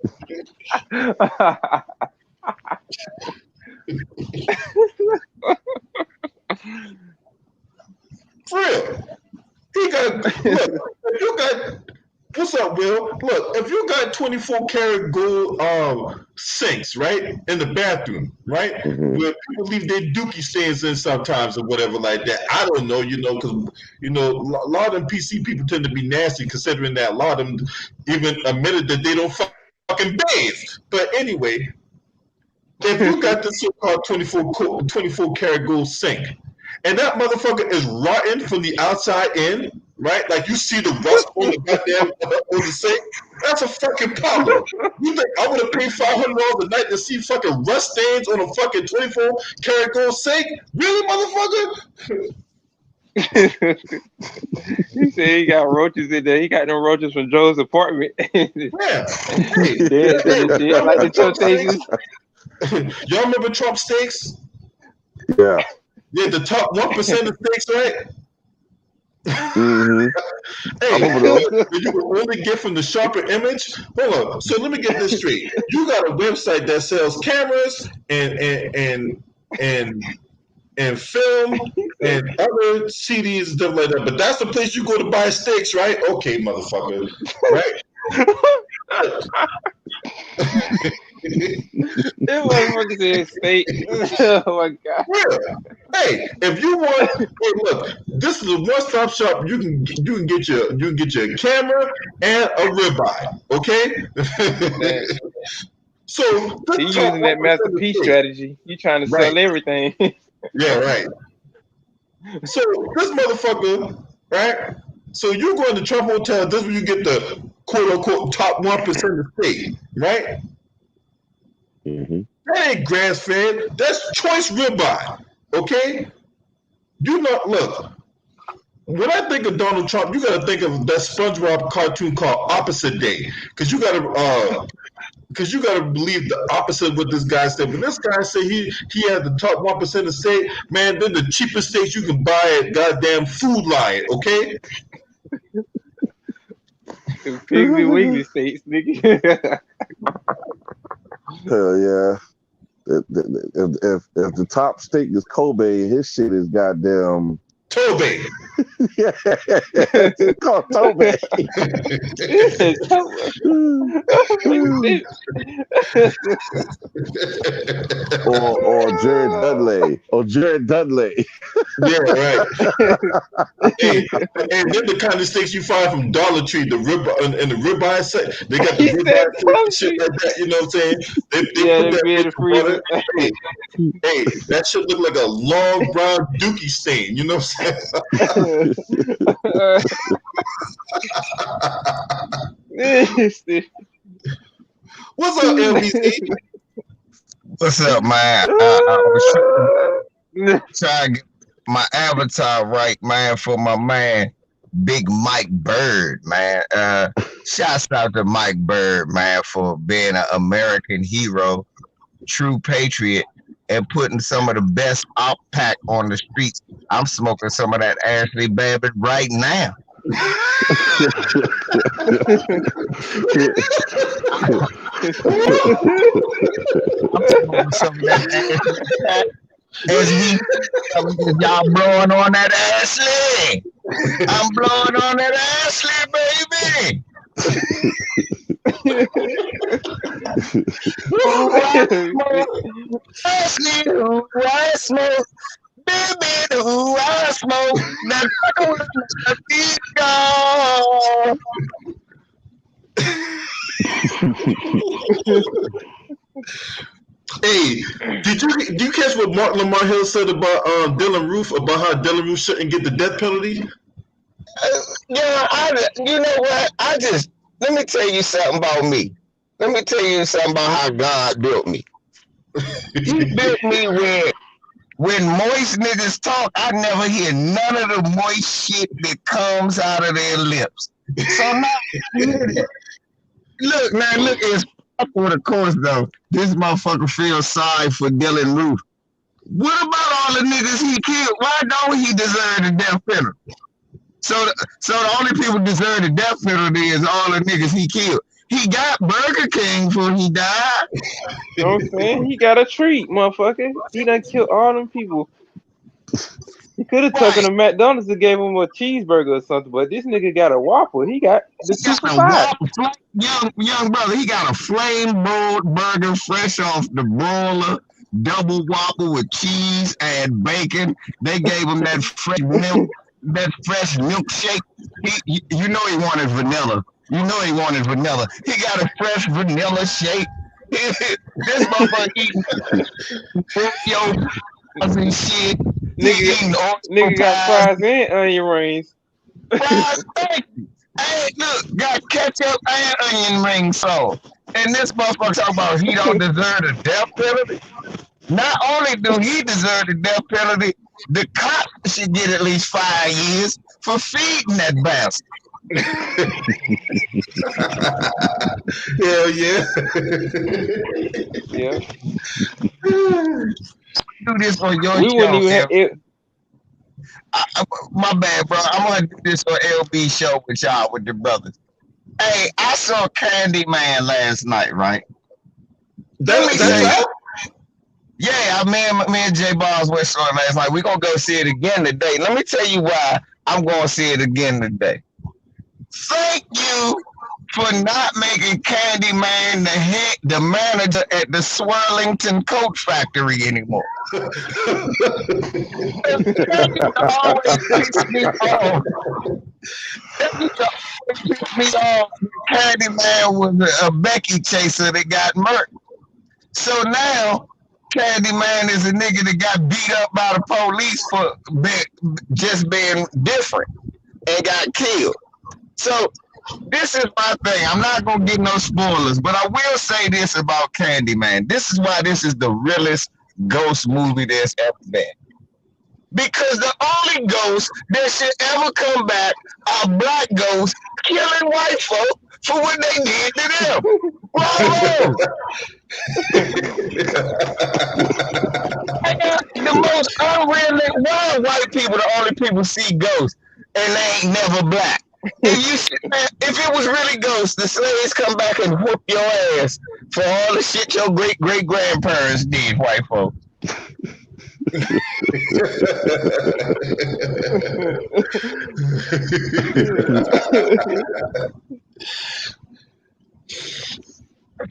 For real. He got, look, if you got, what's up, Will? Look, if you got 24 karat gold sinks, right, in the bathroom, right, where people leave their dookie stains in sometimes or whatever like that, I don't know, because, a lot of them PC people tend to be nasty, considering that a lot of them even admitted that they don't fucking bathe. But anyway, if you got this so-called 24 karat gold sink, and that motherfucker is rotten from the outside in, right? Like you see the rust on the goddamn on the sink. That's a fucking problem. You think I would have paid $500 a night to see fucking rust stains on a fucking 24 karat gold sink? Really, motherfucker? He said he got roaches in there. He got them roaches from Joe's apartment. Yeah. Like the temptations. Y'all remember Trump steaks? Yeah. Yeah, the top 1% of steaks, right? Mm-hmm. Hey, I remember those. you can only get from the sharper image. Hold on. So let me get this straight. You got a website that sells cameras and film and other CDs and stuff like that. But that's the place you go to buy steaks, right? Okay, motherfucker. Right? That motherfucker said steak. Oh my god. Yeah. Hey, if you want, hey, look, this is a one-stop shop. You can get your camera and a ribeye. Okay. Man, So he this top using that 1% Master of P steak. strategy. You trying to Right. sell everything. Yeah, right. So this motherfucker, right? So you go into Trump Hotel. This is where you get the quote unquote top 1% of steak, right? Mm-hmm. That ain't grass fed. That's choice ribeye. Okay? You know, look. When I think of Donald Trump, you got to think of that SpongeBob cartoon called Opposite Day, because you got to believe the opposite of what this guy said. When this guy said he had the top 1% of state, man, then the cheapest states you can buy at goddamn Food Lion, okay? Piggly Wiggly states, nigga. Hell yeah. If the top steak is Kobe, his shit is goddamn. Toby. Yeah, it's called Tobe. or Jared Dudley. Or Jared Dudley. Yeah, right. and then the kind of steaks you find from Dollar Tree, the rib and the ribeye set, they got the ribeye shit like that. You know what I'm saying? They put that in the butter. Hey, that shit look like a long brown dookie stain. You know what I'm saying? What's up, LBC? What's up, man? I was trying to get my avatar right, man, for my man, Big Mike Bird, man. Shouts out to Mike Bird, man, for being an American hero, true patriot, and putting some of the best op pack on the streets. I'm smoking some of that Ashley Babbitt right now. I'm smoking some of that Ashley. As y'all blowing on that Ashley. I'm blowing on that Ashley, baby. Ashley, who I smoke, baby, who I smoke, that Hey, did you catch what Mark Lamont Hill said about Dylan Roof, about how Dylan Roof shouldn't get the death penalty? You know what? Let me tell you something about me. Let me tell you something about how God built me. He built me where when moist niggas talk, I never hear none of the moist shit that comes out of their lips. So now, look, it's for the course though. This motherfucker feels sorry for Dylan Roof. What about all the niggas he killed? Why don't he deserve the death penalty? So the only people deserve the death penalty is all the niggas he killed. He got Burger King before he died. You know what I'm saying? He got a treat, motherfucker. He done killed all them people. He could have taken a McDonald's and gave him a cheeseburger or something, but this nigga got a Whopper. He got the 2 for $5. Young brother, he got a flame broiled burger fresh off the broiler, double Whopper with cheese and bacon. They gave him that fresh milk, that fresh milkshake. You know he wanted vanilla. You know he wanted vanilla. He got a fresh vanilla shake. This motherfucker eating and shit. Nigga got fries and onion rings. Fries, hey, look, got ketchup and onion ring sauce. And this motherfucker talking about he don't deserve the death penalty. Not only do he deserve the death penalty, the cop should get at least 5 years for feeding that bastard. Hell yeah. Yeah. Do this for your We wouldn't even have it. My bad, bro. I'm gonna do this on LB show with y'all with the brothers. Hey, I saw Candyman last night, right? That's out? Yeah, me and J Balls went saw it last night. We're gonna go see it again today. Let me tell you why I'm gonna see it again today. Thank you for not making Candyman the manager at the Swirlington Coat Factory anymore. Always piss me off. Candyman was a Becky chaser that got murked. So now Candyman is a nigga that got beat up by the police for just being different and got killed. So this is my thing. I'm not gonna get no spoilers, but I will say this about Candyman. This is why this is the realest ghost movie there's ever been. Because the only ghosts that should ever come back are black ghosts killing white folk for what they did to them. Bravo! The most unrealistic, why white people the only people see ghosts and they ain't never black? If it was really ghosts, the slaves come back and whoop your ass for all the shit your great-great-grandparents did, white folks.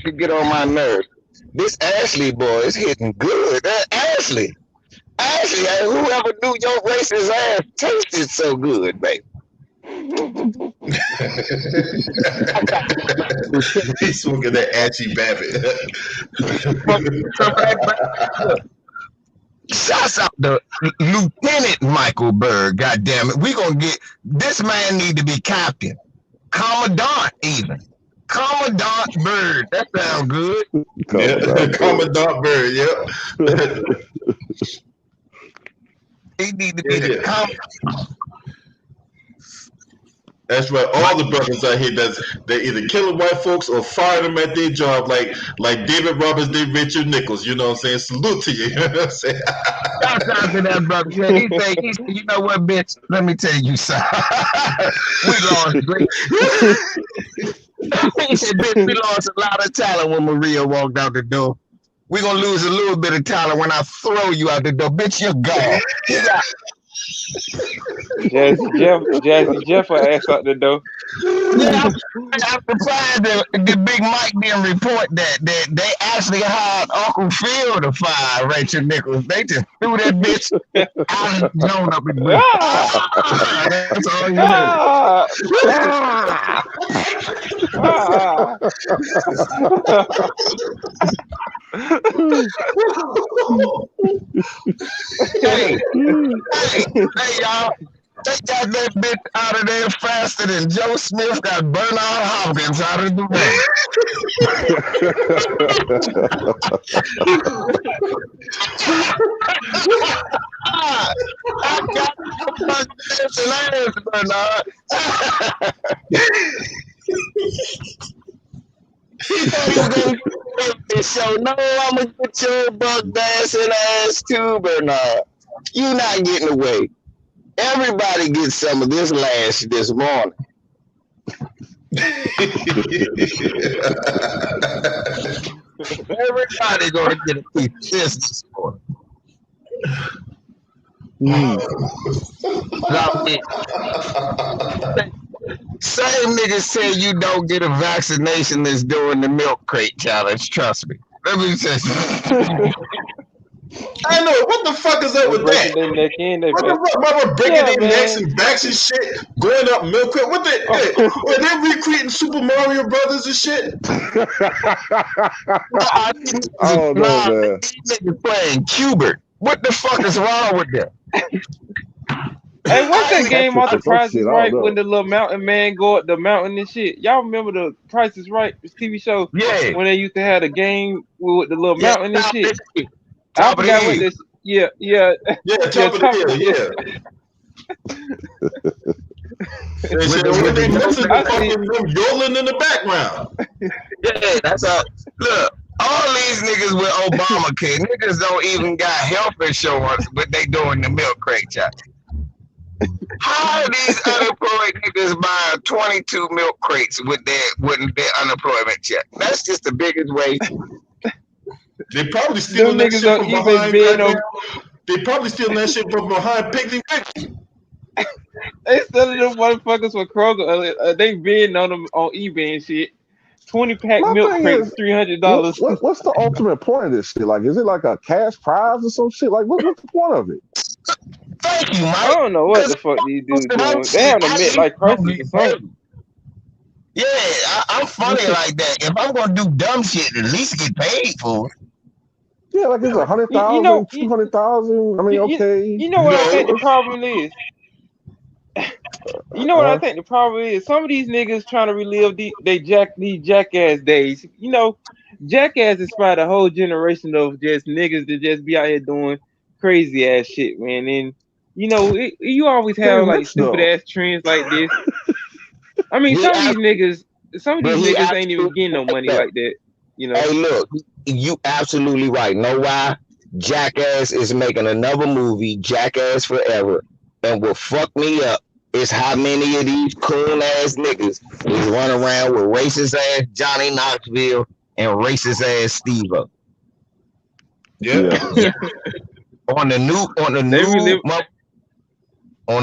You get on my nerves. This Ashley boy is hitting good. Ashley, whoever knew your racist ass tasted so good, baby. He's smoking that Ashy Babbitt. Shouts out to Lieutenant Michael Berg. God damn it, we gonna get this man. Need to be captain, commandant, even Commandant Bird. That sounds good. Commandant Bird. Yep. He need to be the commandant. That's right. All the brothers out here they're either killing white folks or firing them at their job, like David Roberts did Richard Nichols. You know what I'm saying? Salute to you. You know what I'm saying? Shout out to that brother. He said, you know what, bitch? Let me tell you something. We lost great. He said, bitch, we lost a lot of talent when Maria walked out the door. We're going to lose a little bit of talent when I throw you out the door. Bitch, you're gone. Jazzy Jeff ass out the door. Yeah, I'm surprised that the Big Mike didn't report that they actually hired Uncle Phil to fire Rachel Nichols. They just threw that bitch out of the zone up in the That's all you Hey, y'all. They got that bitch out of there faster than Joe Smith got Bernard Hopkins out of the way. I got Bernard. He thought he was going to get this show. No, I'm going to get your buck dancing ass too, Bernard. You not getting away. Everybody gets some of this lash this morning. Everybody gonna get a piece of this morning. Same niggas say you don't get a vaccination that's doing the milk crate challenge. Trust me. Let me tell you. I know. What the fuck is up with that? Mother breaking their necks and backs and shit, going up milk crate. What they recreating Super Mario Brothers and shit? Oh no, man. These niggas playing Cubert. What the fuck is wrong with them? Hey, what's that game on The Price is Right when the little mountain man go up the mountain and shit? Y'all remember the Price is Right TV show? Yeah. When they used to have the game with the little mountain and shit. I forgot what this. Yeah, top of the hill, yeah. Yodeling in the background. Yeah, that's all. Look, all these niggas with Obamacare, niggas don't even got health insurance, but they doing the milk crate challenge. How are these unemployed niggas buying 22 milk crates with their unemployment check? That's just the biggest way. They probably stealing that shit from behind They probably stealing that shit from behind Piggly Wiggly. They selling them motherfuckers for Kroger. They bidding on them on eBay and shit. 20-pack milk crates, $300. What's the ultimate point of this shit? Like, is it like a cash prize or some shit? Like, what's the point of it? Thank you, Mike. I don't know what the fuck these dudes doing. They have a midlife crisis or something. Yeah, I'm funny like that. If I'm gonna do dumb shit, at least get paid for it. Yeah, like it's 100,000, 200,000. I mean, okay. You know what I think the problem is? You know what I think the problem is? Some of these niggas trying to relive these jackass days. You know, jackass inspired a whole generation of just niggas to just be out here doing crazy ass shit, man. And you know, you always have like stupid ass trends like this. I mean, some of these niggas ain't even getting no money like that. You know. Hey, look, you absolutely right. Know why? Jackass is making another movie, Jackass Forever, and what fucked me up is how many of these cool ass niggas is running around with racist ass Johnny Knoxville and racist ass Steve-O. Yeah. On the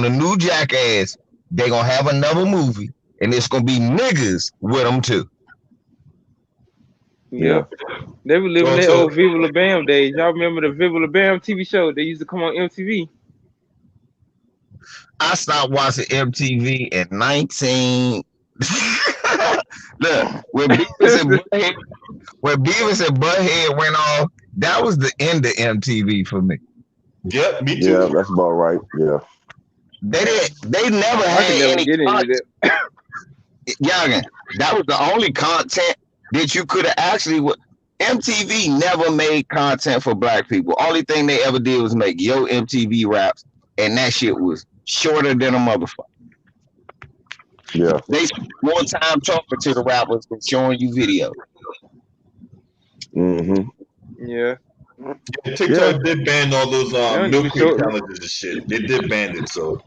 new Jackass, they gonna have another movie, and it's gonna be niggas with them too. Yeah. They were living their old Viva La Bam days. Y'all remember the Viva La Bam TV show? They used to come on MTV. I stopped watching MTV in 19. Look, when Beavis and Butthead went off, that was the end of MTV for me. Yep, me too. Yeah, that's about right. Yeah. They never had any content. Youngin, that was the only content that you could have actually. MTV never made content for black people. Only thing they ever did was make Yo MTV raps, and that shit was shorter than a motherfucker. Yeah. They spent more time talking to the rappers than showing you videos. Mm-hmm. Yeah. TikTok did ban all those milk crate challenges and shit. They did ban it, so.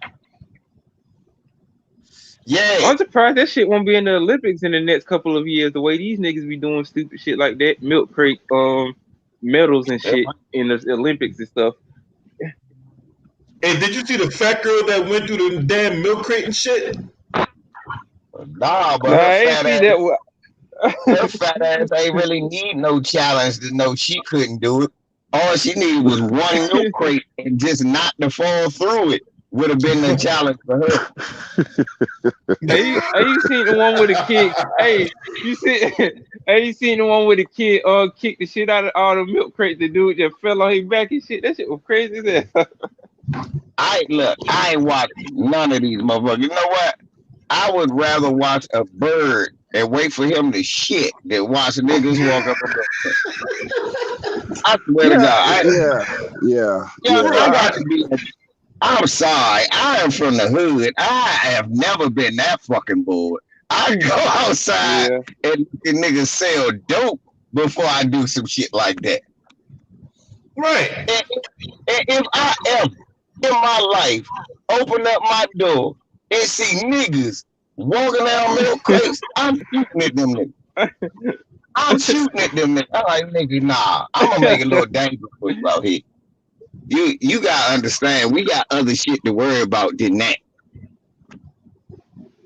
Yeah. I'm surprised that shit won't be in the Olympics in the next couple of years. The way these niggas be doing stupid shit like that, milk crate medals and shit in the Olympics and stuff. Hey, did you see the fat girl that went through the damn milk crate and shit? Nah, but her fat ass ain't really need no challenge to know she couldn't do it. All she needed was one milk crate and just not to fall through it. Would have been the challenge for her. Hey, you seen the one with the kid? Hey, you seen the one with the kid kicked the shit out of all the milk crates? The dude just fell on his back and shit. That shit was crazy as hell. I ain't watched none of these motherfuckers. You know what? I would rather watch a bird and wait for him to shit than watch niggas walk up and I swear to God. I got to be. I'm sorry. I am from the hood. I have never been that fucking bored. I go outside and niggas sell dope before I do some shit like that. Right. And if I ever in my life open up my door and see niggas walking down milk crates, I'm shooting at them niggas. I'm like, nigga, nah. I'm gonna make it a little dangerous for you out here. You gotta understand, we got other shit to worry about than that.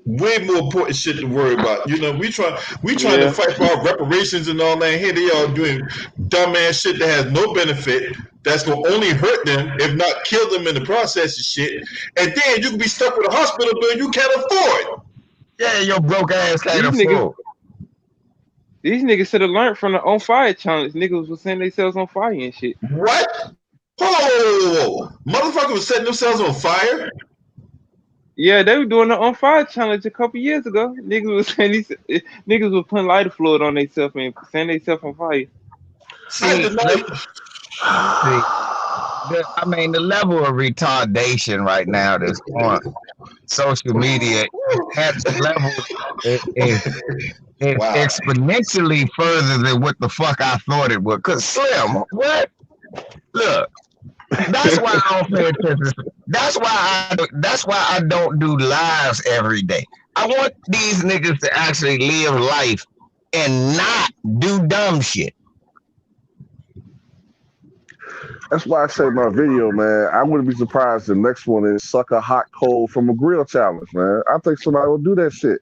Way more important shit to worry about. You know, we trying to fight for our reparations and all that. Here they are doing dumbass shit that has no benefit. That's gonna only hurt them, if not kill them in the process of shit. And then you can be stuck with a hospital bill you can't afford. Yeah, your broke ass can't afford. These niggas should have learned from the on fire challenge. Niggas was setting themselves on fire and shit. What? Oh, motherfucker was setting themselves on fire? Yeah, they were doing the on fire challenge a couple years ago. Niggas was putting lighter fluid on themselves and setting themselves on fire. I mean, the level of retardation right now that's on social media at the level is exponentially further than what the fuck I thought it would. Cause Slim, what? Look, that's why I don't pay attention. That's why I don't do lives every day. I want these niggas to actually live life and not do dumb shit. That's why I say my video, man. I wouldn't be surprised the next one is suck a hot cold from a grill challenge, man. I think somebody will do that shit.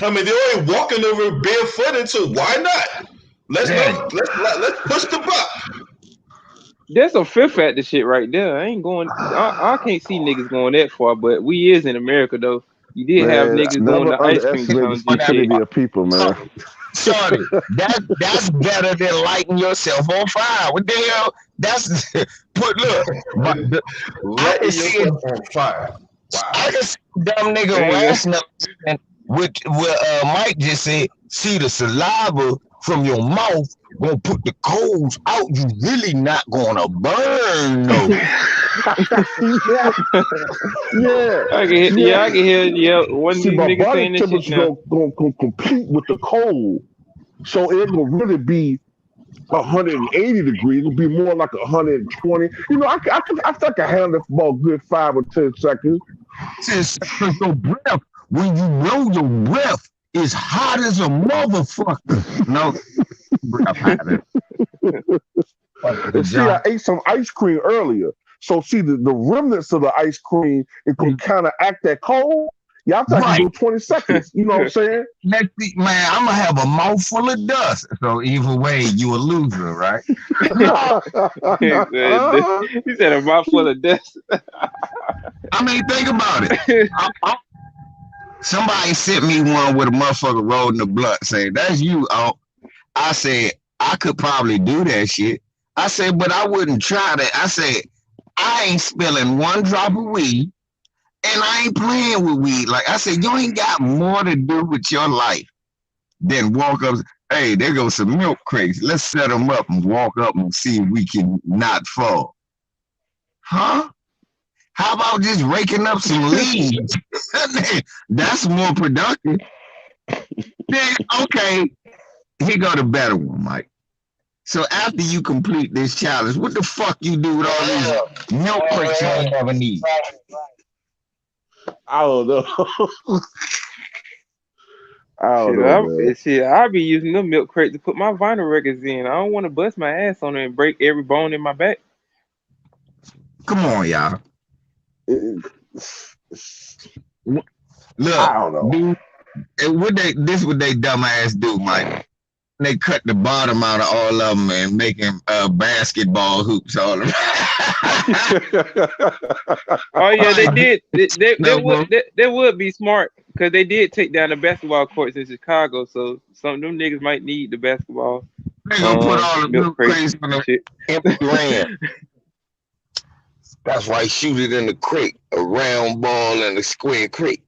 I mean, they're already walking over barefooted, so why not? Let's push the buck. That's some fear factor shit right there. I ain't going. I can't see niggas going that far, but we is in America though. You did have Man, niggas doing never the ice cream underestimate the challenge and shit. stupidity of people, man. Sorry, that's better than lighting yourself on fire. What the hell? That's put look. I can see it on fire. Wow. I can see dumb nigga rational with Mike just said, see the saliva from your mouth gonna put the coals out. You really not gonna burn though. Yeah. I can hear one of See, these my niggas body saying this shit temperature now. gonna compete with the cold, so it will really be 180 degrees. It'll be more like 120. You know, I think I can handle it for about a good 5 or 10 seconds. Just your breath, when you blow your breath, is hot as a motherfucker. No, breath hotter. And see, I ate some ice cream earlier. So see, the remnants of the ice cream, it can kind of act that cold. Yeah, I think I can do 20 seconds. You know what I'm saying? Man, I'm gonna have a mouthful of dust. So either way, you a loser, right? He said a mouthful of dust. I mean, think about it. Somebody sent me one with a motherfucker rolling the blunt saying, that's you. I said, I could probably do that shit. I said, but I wouldn't try that. I said, I ain't spilling one drop of weed. And I ain't playing with weed. Like I said, you ain't got more to do with your life than walk up. Hey, there goes some milk crates. Let's set them up and walk up and see if we can not fall. Huh? How about just raking up some leaves? That's more productive. Then, okay, here go the better one, Mike. So after you complete this challenge, what the fuck you do with all these milk crates you ain't never need? I don't know. I'll be using the milk crate to put my vinyl records in. I don't want to bust my ass on it and break every bone in my back. Come on, y'all. Look, I don't know. This what they dumb ass do, Mike. They cut the bottom out of all of them and making basketball hoops all of them. Oh yeah, they did. They would be smart because they did take down the basketball courts in Chicago. So some of them niggas might need the basketball. They gonna put all the milk crates on the empty land. That's why shoot it in the crate, a round ball and a square crate.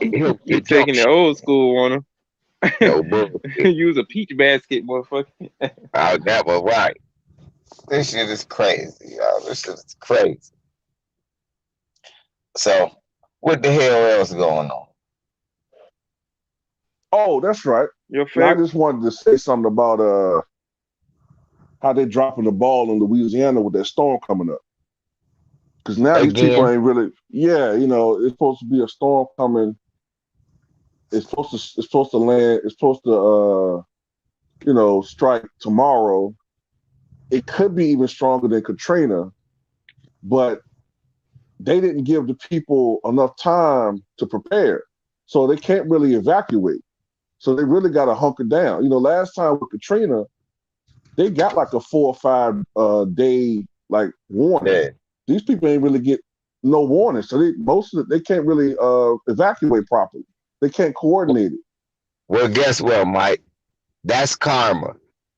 You're taking the old school on them. No, bro. Use a peach basket, motherfucker. That was right. This shit is crazy, y'all. This shit is crazy. So, what the hell else going on? Oh, that's right. Your favorite? I just wanted to say something about how they dropping the ball in Louisiana with that storm coming up. Because now these people ain't really, you know, it's supposed to be a storm coming. It's supposed to land. It's supposed to, you know, strike tomorrow. It could be even stronger than Katrina, but they didn't give the people enough time to prepare, so they can't really evacuate. So they really got to hunker down. You know, last time with Katrina, they got like a 4 or 5 day like warning. Yeah. These people ain't really get no warning, so they can't really evacuate properly. They can't coordinate it. Well, guess what, Mike? That's karma.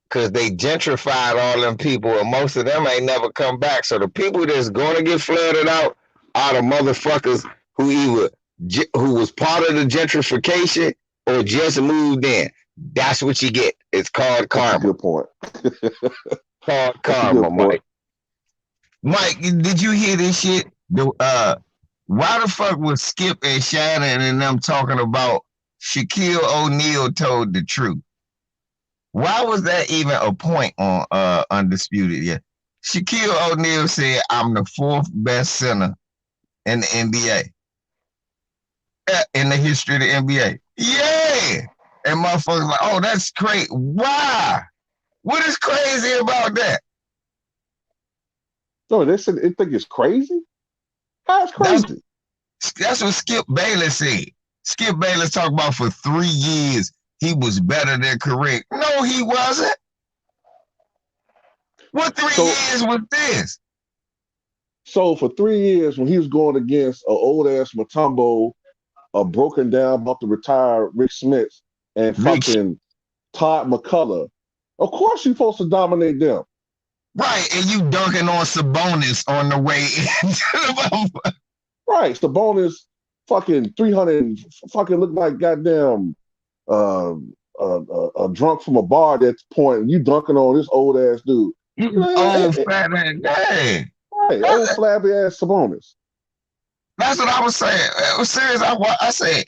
Because they gentrified all them people, and most of them ain't never come back. So the people that's going to get flooded out are the motherfuckers who was part of the gentrification or just moved in. That's what you get. It's called karma. That's a good point. Called karma, Mike. Mike, did you hear this shit? Why the fuck was Skip and Shannon and them talking about Shaquille O'Neal told the truth? Why was that even a point on Undisputed? Yeah, Shaquille O'Neal said, "I'm the fourth best center in the NBA, in the history of the NBA." Yeah, and motherfuckers like, "Oh, that's crazy." Why? What is crazy about that? No, they said they think it's crazy. How it's crazy? That's what Skip Bayless said. Skip Bayless talked about for 3 years he was better than Kareem. No, he wasn't. What 3 years was this? So for 3 years, when he was going against an old ass Mutombo, a broken down about to retire Rick Smith, and fucking Todd McCullough, of course you're supposed to dominate them. Right, and you dunking on Sabonis on the way in. Right, Sabonis fucking 300, fucking look like goddamn a drunk from a bar at that point, and you dunking on this old ass dude. Old fat ass guy. Right, old flabby ass Sabonis. That's what I was saying. It was serious. I said,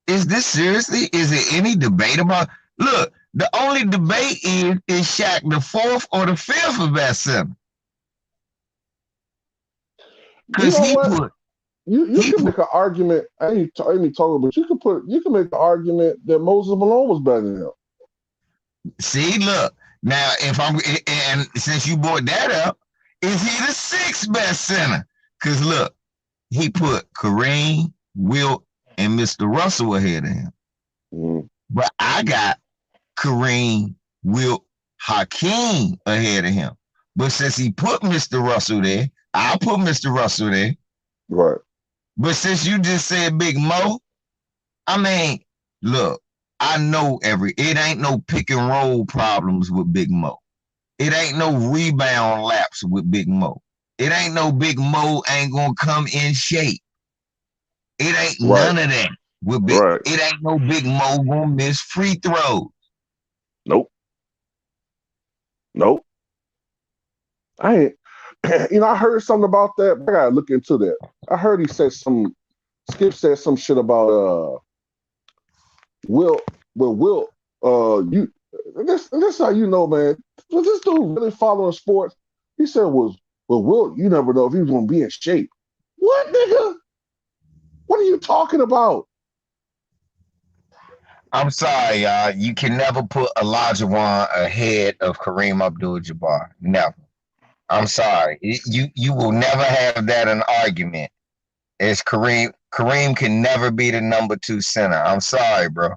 is this seriously? Is there any debate about? Look, the only debate is Shaq the fourth or the fifth best center. Because you can make an argument. I ain't talking, but you can make the argument that Moses Malone was better than him. See, look now. And since you brought that up, is he the sixth best center? Because look, he put Kareem, Wilt, and Mr. Russell ahead of him. Mm. But I got Kareem, Wilt, Hakeem ahead of him. But since he put Mr. Russell there, I'll put Mr. Russell there. Right. But since you just said Big Mo, I mean, look, I know it ain't no pick and roll problems with Big Mo. It ain't no rebound laps with Big Mo. It ain't no Big Mo ain't gonna come in shape. It ain't none of that with Big. Right. It ain't no Big Mo gonna miss free throws. Nope. I ain't. I heard something about that. I gotta look into that. I heard he said Skip said some shit about Wilt. You this how you know, man. Was this dude really following sports? He said Wilt, you never know if he was gonna be in shape. What, nigga? What are you talking about? I'm sorry, y'all. You can never put Olajuwon ahead of Kareem Abdul-Jabbar. Never. I'm sorry. You will never have that an argument. It's Kareem. Kareem can never be the number 2 center. I'm sorry, bro.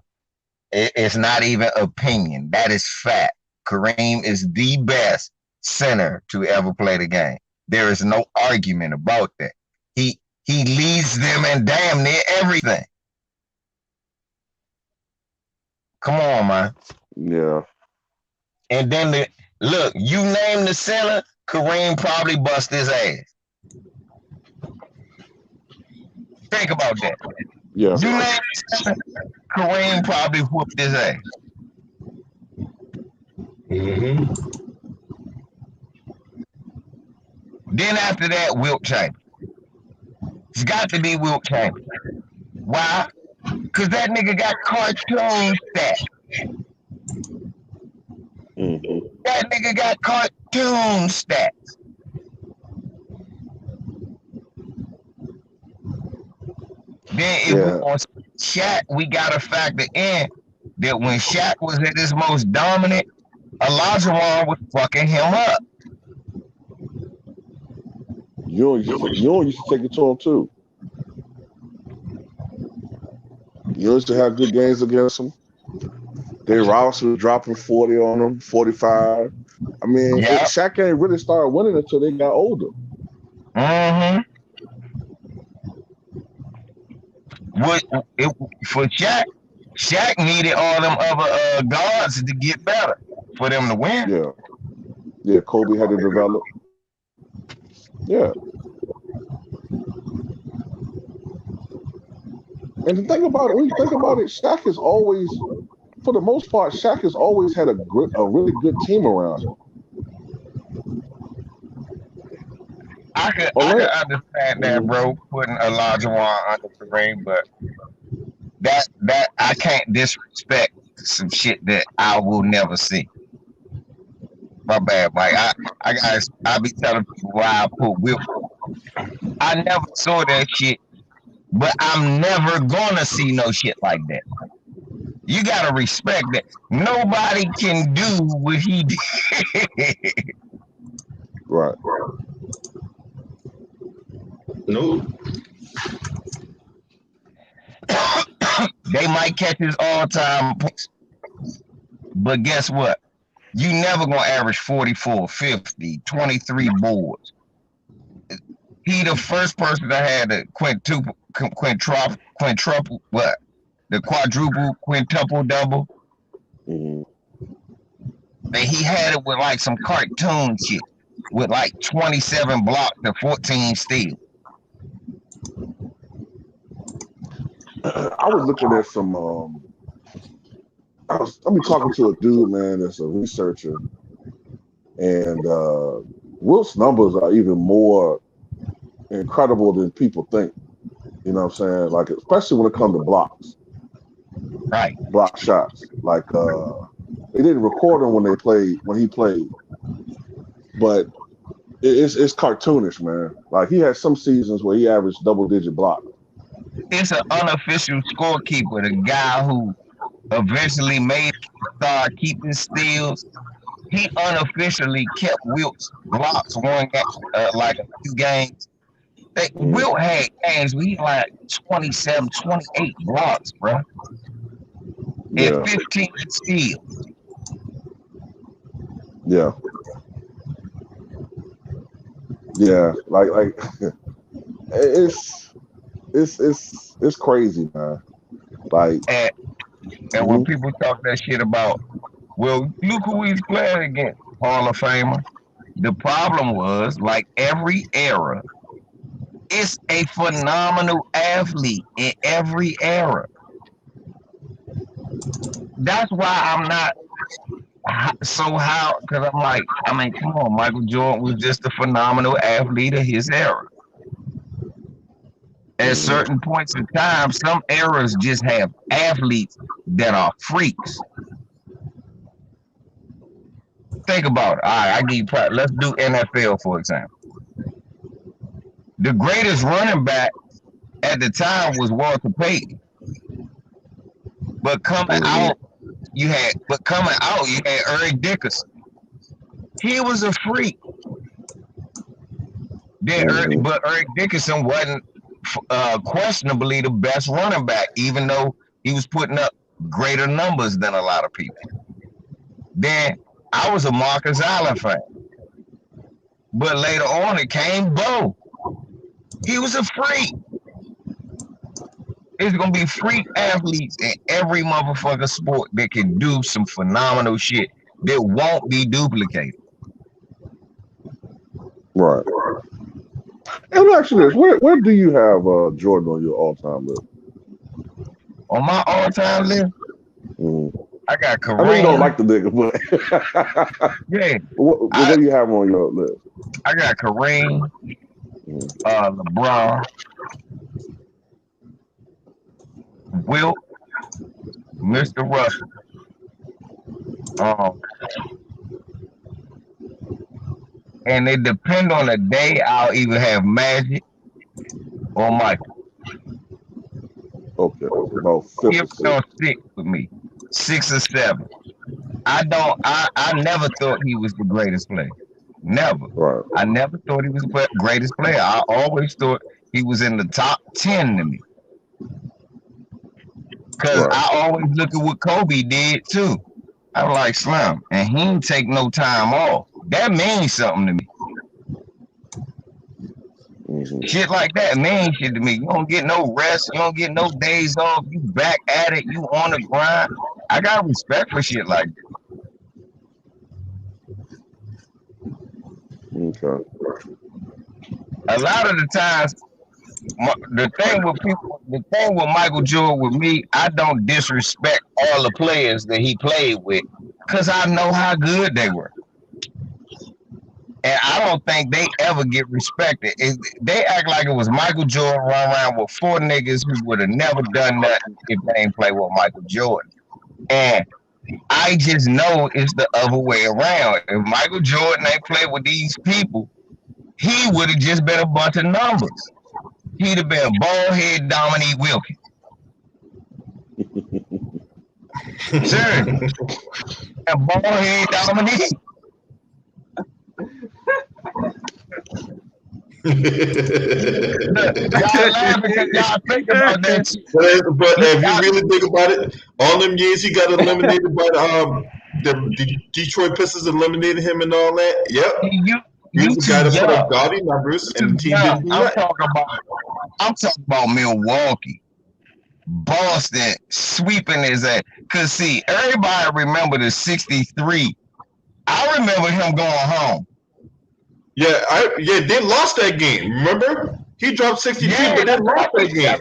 It's not even opinion. That is fact. Kareem is the best center to ever play the game. There is no argument about that. He leads them in damn near everything. Come on, man. Yeah. And then look, you name the center, Kareem probably bust his ass. Think about that. Yeah. You name the center, Kareem probably whooped his ass. Mm-hmm. Then after that, Wilt Chamberlain. It's got to be Wilt Chamberlain. Why? Because that nigga got cartoon stats. Mm-hmm. That nigga got cartoon stats. Then if we want Shaq, we gotta factor in that when Shaq was at his most dominant, Olajuwon was fucking him up. You used to take it to him too. You used to have good games against him. They Ross was dropping 40 on them, 45. I mean, Shaq ain't really started winning until they got older. Mm-hmm. For Shaq needed all them other guards to get better for them to win. Yeah, Kobe had to develop. Yeah. And the thing about it, when you think about it, Shaq has always, for the most part, Shaq has always had a really good team around him. I could understand that, bro, putting Olajuwon under Kareem, but that I can't disrespect some shit that I will never see. My bad, Mike. I be telling people why I put Wilt. I never saw that shit, but I'm never gonna see no shit like that. You gotta respect that. Nobody can do what he did. Right. Nope. They might catch his all-time points, but guess what? You never gonna average 44, 50, 23 boards. He the first person that had the quintuple, what? The quadruple, quintuple double. Mm-hmm. And he had it with like some cartoon shit, with like 27 blocks and 14 steals. I was looking at some. I be talking to a dude, man, that's a researcher, and Wilt's numbers are even more incredible than people think. You know what I'm saying? Like, especially when it comes to blocks, Right? block shots. Like, they didn't record him when he played, but it's cartoonish, man. Like, he had some seasons where he averaged double-digit block. It's an unofficial scorekeeper, the guy who eventually made start keeping steals. He unofficially kept Wilt's blocks one like a few games. Wilt had games where he like 27, 28 blocks, bro. Yeah. And 15 steals. Yeah. Yeah. Like it's crazy, man. Like, and when people talk that shit about, well, look who he's playing against, Hall of Famer. The problem was, like every era, it's a phenomenal athlete in every era. That's why I'm not so how, because I'm like, I mean, come on, Michael Jordan was just a phenomenal athlete of his era. At certain points in time, some eras just have athletes that are freaks. Think about it. All right, I give you pride. Let's do NFL, for example. The greatest running back at the time was Walter Payton. But coming out, you had Eric Dickerson. He was a freak. But Eric Dickerson wasn't questionably the best running back, even though he was putting up greater numbers than a lot of people. Then I was a Marcus Allen fan. But later on, it came Bo. He was a freak. There's going to be freak athletes in every motherfucking sport that can do some phenomenal shit that won't be duplicated. Right. And actually, this, where do you have Jordan on your all-time list? On my all-time list, I got Kareem. I know you don't like the nigga, but yeah. What do you have on your list? I got Kareem, LeBron, Wilt, Mr. Russell. And it depends on the day. I'll either have Magic or Michael. Okay, about 6 with me, 6 or 7. I never thought he was the greatest player. Never. Right. I never thought he was the greatest player. I always thought he was in the top 10 to me. Because I always look at what Kobe did too. I'm like, Slim, and he didn't take no time off. That means something to me. Shit like that means shit to me. You don't get no rest. You don't get no days off. You back at it. You on the grind. I got respect for shit like that. Okay. A lot of the times, the thing with Michael Jordan with me, I don't disrespect all the players that he played with because I know how good they were. And I don't think they ever get respected. They act like it was Michael Jordan run around with 4 niggas who would have never done nothing if they ain't play with Michael Jordan. And I just know it's the other way around. If Michael Jordan ain't played with these people, he would have just been a bunch of numbers. He'd have been bald head Dominique Wilkins. Seriously. And bald head Dominique. Look, y'all laughing because y'all think about that shit. But if you really think about it, all them years he got eliminated by the Detroit Pistons eliminated him and all that. Yep. He was the guy that put up gaudy numbers and the team didn't do that. I'm talking about Milwaukee. Boston sweeping his ass. Cause see, everybody remember the 63. I remember him going home. Yeah, they lost that game. Remember? He dropped 63, but they lost that game.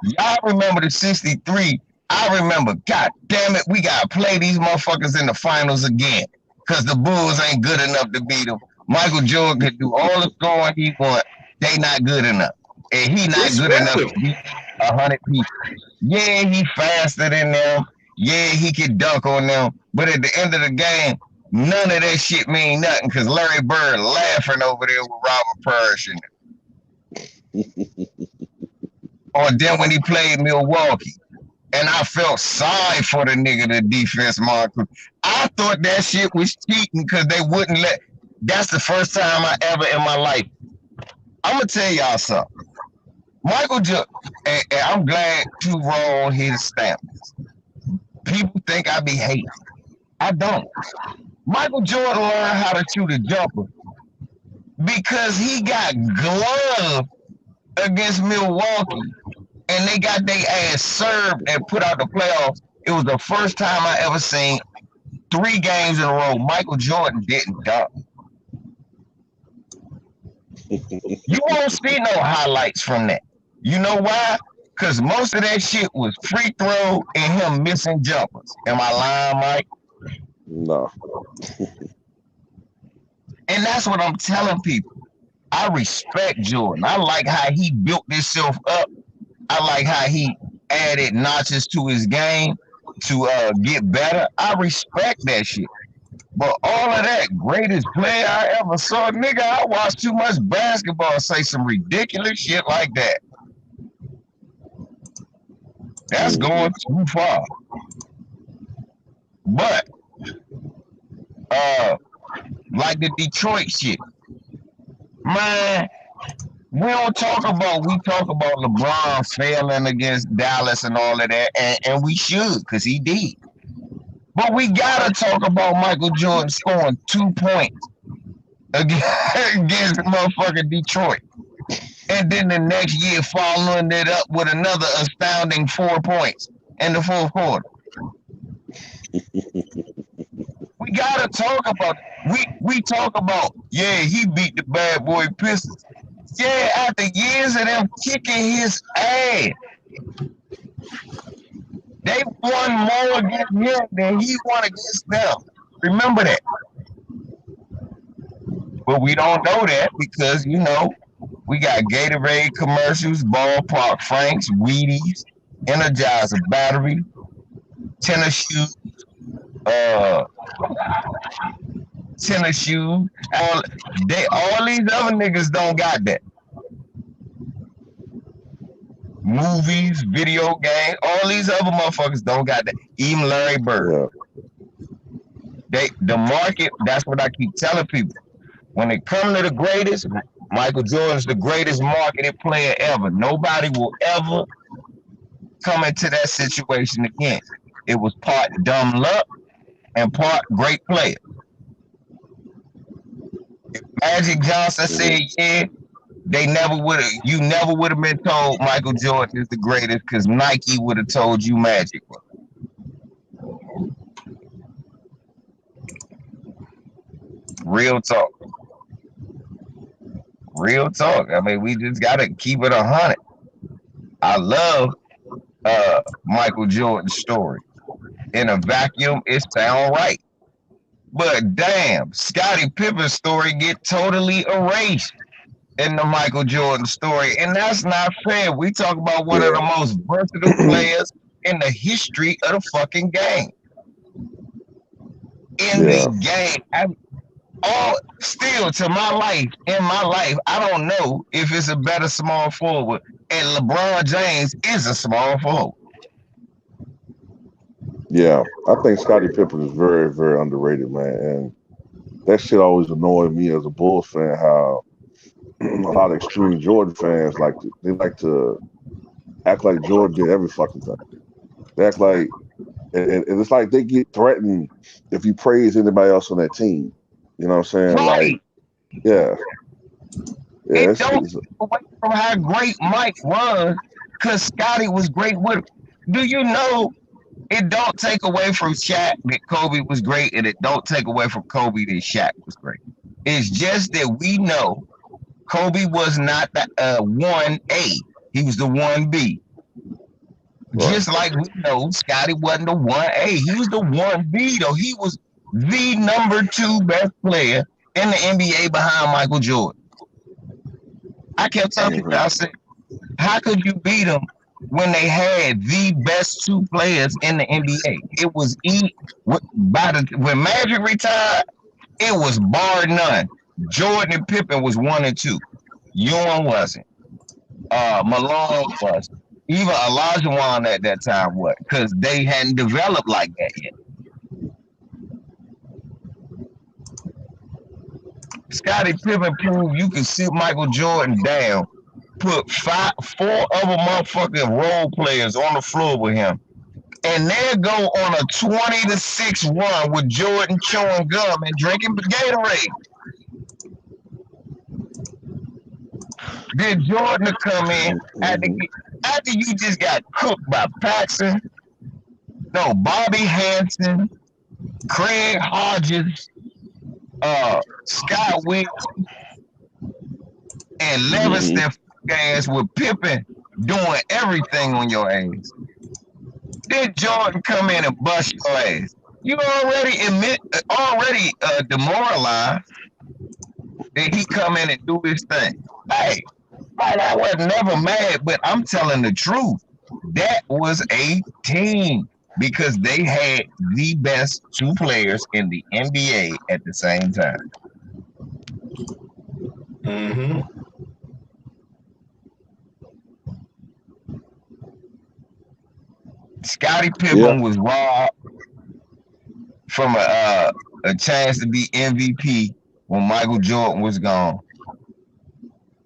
Y'all remember the 63. I remember, God damn it, we gotta play these motherfuckers in the finals again. Cause the Bulls ain't good enough to beat them. Michael Jordan could do all the scoring he want. They not good enough. And he not good enough to beat 100 people. Yeah, he faster than them. Yeah, he can dunk on them. But at the end of the game, none of that shit mean nothing because Larry Bird laughing over there with Robert Parrish in it. Or then when he played Milwaukee. And I felt sorry for the nigga, the defense Marc. I thought that shit was cheating because they wouldn't let. That's the first time I ever in my life. I'm going to tell y'all something. Michael Jordan, and I'm glad you roll his stamps. People think I be hating. I don't. Michael Jordan learned how to shoot a jumper because he got gloved against Milwaukee and they got their ass served and put out the playoffs. It was the first time I ever seen 3 games in a row Michael Jordan didn't dunk. You won't see no highlights from that. You know why? Because most of that shit was free throw and him missing jumpers. Am I lying, Mike? No. And that's what I'm telling people. I respect Jordan. I like how he built himself up. I like how he added notches to his game to get better. I respect that shit. But all of that, greatest player I ever saw, nigga, I watched too much basketball to say some ridiculous shit like that. That's going too far. But, like the Detroit shit, man, we talk about LeBron failing against Dallas and all of that, and we should, because he did. But we gotta talk about Michael Jordan scoring 2 points against motherfucking Detroit. And then the next year following it up with another astounding 4 points in the fourth quarter. We gotta talk about we talk about, yeah, he beat the bad boy Pistons. Yeah, after years of them kicking his ass. They won more against him than he won against them. Remember that. But we don't know that because, you know, we got Gatorade commercials, Ballpark Franks, Wheaties, Energizer battery, tennis shoes, All these other niggas don't got that. Movies, video games, all these other motherfuckers don't got that. Even Larry Bird. Yeah. The market, that's what I keep telling people. When it comes to the greatest, Michael Jordan's the greatest marketed player ever. Nobody will ever come into that situation again. It was part dumb luck and part great player. If Magic Johnson said, yeah, you never would have been told Michael Jordan is the greatest because Nike would have told you Magic was. Real talk. Real talk. I mean, we just gotta keep it 100. I love Michael Jordan's story. In a vacuum, it sound right. But damn, Scottie Pippen's story get totally erased in the Michael Jordan story, and that's not fair. We talk about one of the most versatile players in the history of the fucking game. In the game, still to my life, in my life, I don't know if it's a better small forward, and LeBron James is a small forward. Yeah, I think Scottie Pippen is very, very underrated, man. And that shit always annoyed me as a Bulls fan, how a lot of extreme Jordan fans like to act like Jordan did every fucking thing. They act like, and it's like they get threatened if you praise anybody else on that team. You know what I'm saying? Right. Like, yeah. It don't take away from how great Mike was, because Scottie was great with him. Do you know it don't take away from Shaq that Kobe was great, and it don't take away from Kobe that Shaq was great. It's just that we know Kobe was not the 1A. He was the 1B. Right. Just like we know Scottie wasn't the 1A. He was the 1B, though. He was the number 2 best player in the NBA behind Michael Jordan. I kept telling people, I said, how could you beat them when they had the best 2 players in the NBA? It was when Magic retired, it was bar none. Jordan and Pippen was 1 and 2. Ewing wasn't. Malone wasn't. Even Olajuwon at that time was, because they hadn't developed like that yet. Scottie Pippen proved you can sit Michael Jordan down, put 4 other motherfucking role players on the floor with him, and they'll go on a 20-6 run with Jordan chewing gum and drinking Gatorade. Then Jordan to come in after you just got cooked by Paxson, Bobby Hansen, Craig Hodges, Scott Wilson, and Levinston ass with Pippen doing everything on your ass. Then Jordan come in and bust your ass. You already demoralized. Then he come in and do his thing. Hey, I was never mad, but I'm telling the truth. That was a team because they had the best 2 players in the NBA at the same time. Mm-hmm. Scottie Pippen was robbed from a chance to be MVP when Michael Jordan was gone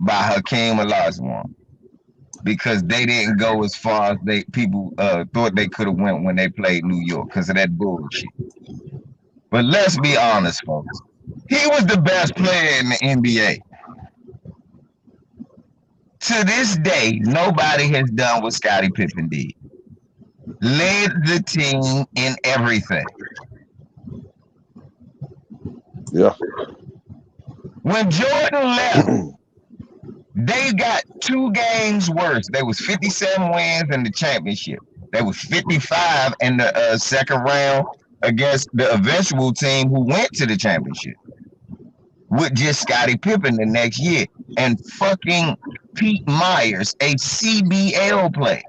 by Hakeem Olajuwon, because they didn't go as far as people thought they could have went when they played New York because of that bullshit. But let's be honest, folks. He was the best player in the NBA. To this day, nobody has done what Scottie Pippen did. Led the team in everything. Yeah. When Jordan left, they got 2 games worse. There was 57 wins in the championship. There was 55 in the second round against the eventual team who went to the championship with just Scottie Pippen the next year and fucking Pete Myers, a CBL player.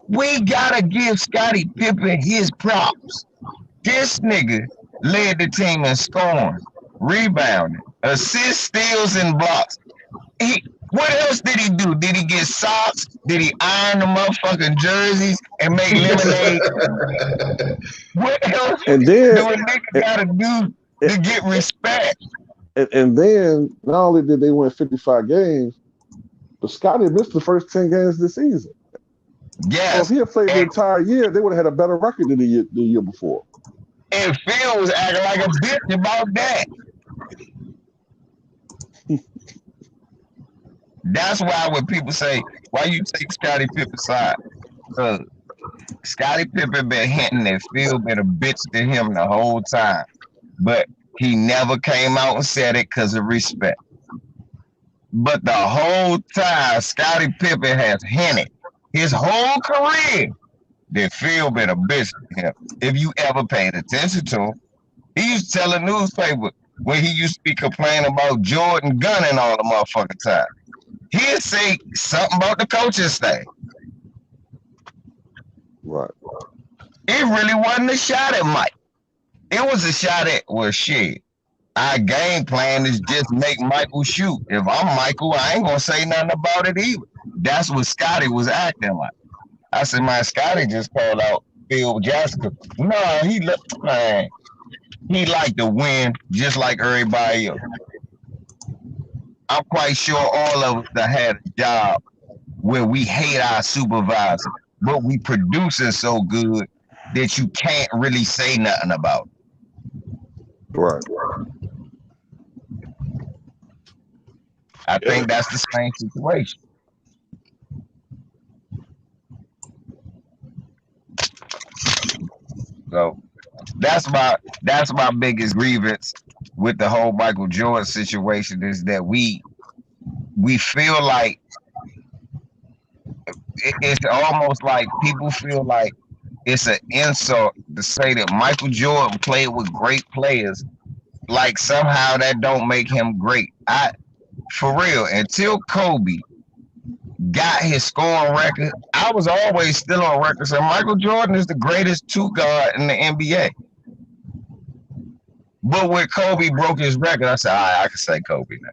We gotta give Scottie Pippen his props. This nigga led the team in scoring, rebounding, assists, steals, and blocks. What else did he do? Did he get socks? Did he iron the motherfucking jerseys and make lemonade? What else do a nigga gotta do to get respect? And then not only did they win 55 games, but Scottie missed the first 10 games this season. Yes. So if he had played the entire year, they would have had a better record than the year before. And Phil was acting like a bitch about that. That's why when people say, why you take Scottie Pippen's side? Because Scottie Pippen been hinting that Phil been a bitch to him the whole time. But he never came out and said it because of respect. But the whole time, Scottie Pippen has hinted his whole career that Phil been a bitch to him. If you ever paid attention to him, he used to tell the newspaper when he used to be complaining about Jordan gunning all the motherfucking time. He'd say something about the coaching staff. Right. It really wasn't a shot at Mike. It was a shot at, well, shit. Our game plan is just make Michael shoot. If I'm Michael, I ain't gonna say nothing about it either. That's what Scotty was acting like. I said, man, Scotty just called out Phil Jackson. No, man, he liked to win just like everybody else. I'm quite sure all of us that had a job where we hate our supervisor, but we producing so good that you can't really say nothing about it. Right. I think that's the same situation. So that's my biggest grievance with the whole Michael Jordan situation is that we feel like it's almost like people feel like it's an insult to say that Michael Jordan played with great players. Like somehow that don't make him great. For real, until Kobe got his scoring record, I was always still on record saying Michael Jordan is the greatest two guard in the NBA. But when Kobe broke his record, I said, all right, I can say Kobe now.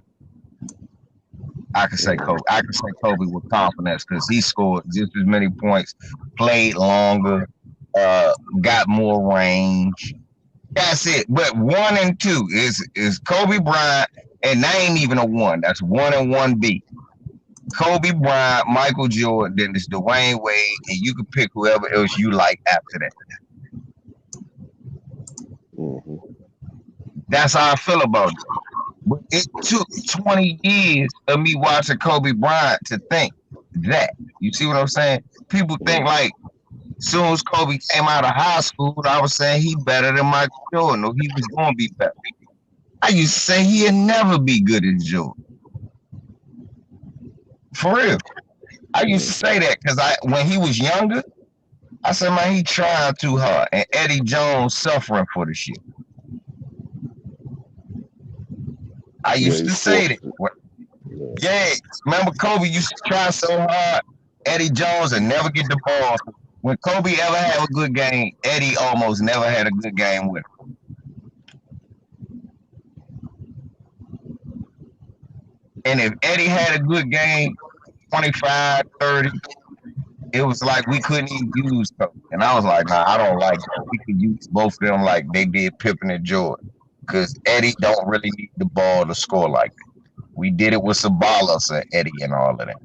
I can say Kobe. I can say Kobe with confidence because he scored just as many points, played longer, got more range. That's it. But 1 and 2 is Kobe Bryant, and that ain't even a 1. That's 1 and 1B. Kobe Bryant, Michael Jordan, then it's Dwayne Wade, and you can pick whoever else you like after that. Mm-hmm. That's how I feel about it. But it took 20 years of me watching Kobe Bryant to think that. You see what I'm saying? People think like, as soon as Kobe came out of high school, I was saying he better than Michael Jordan, or he was going to be better. I used to say he'd never be good as Jordan. For real. I used to say that because when he was younger, I said, man, he trying too hard. And Eddie Jones suffering for the shit. I used to say that. Yeah, remember Kobe used to try so hard, Eddie Jones would never get the ball. When Kobe ever had a good game, Eddie almost never had a good game with him. And if Eddie had a good game, 25, 30, it was like we couldn't even use Kobe. And I was like, nah, I don't like that. We could use both of them like they did Pippen and Jordan. Because Eddie don't really need the ball to score like that. We did it with Sabalos and Eddie and all of that.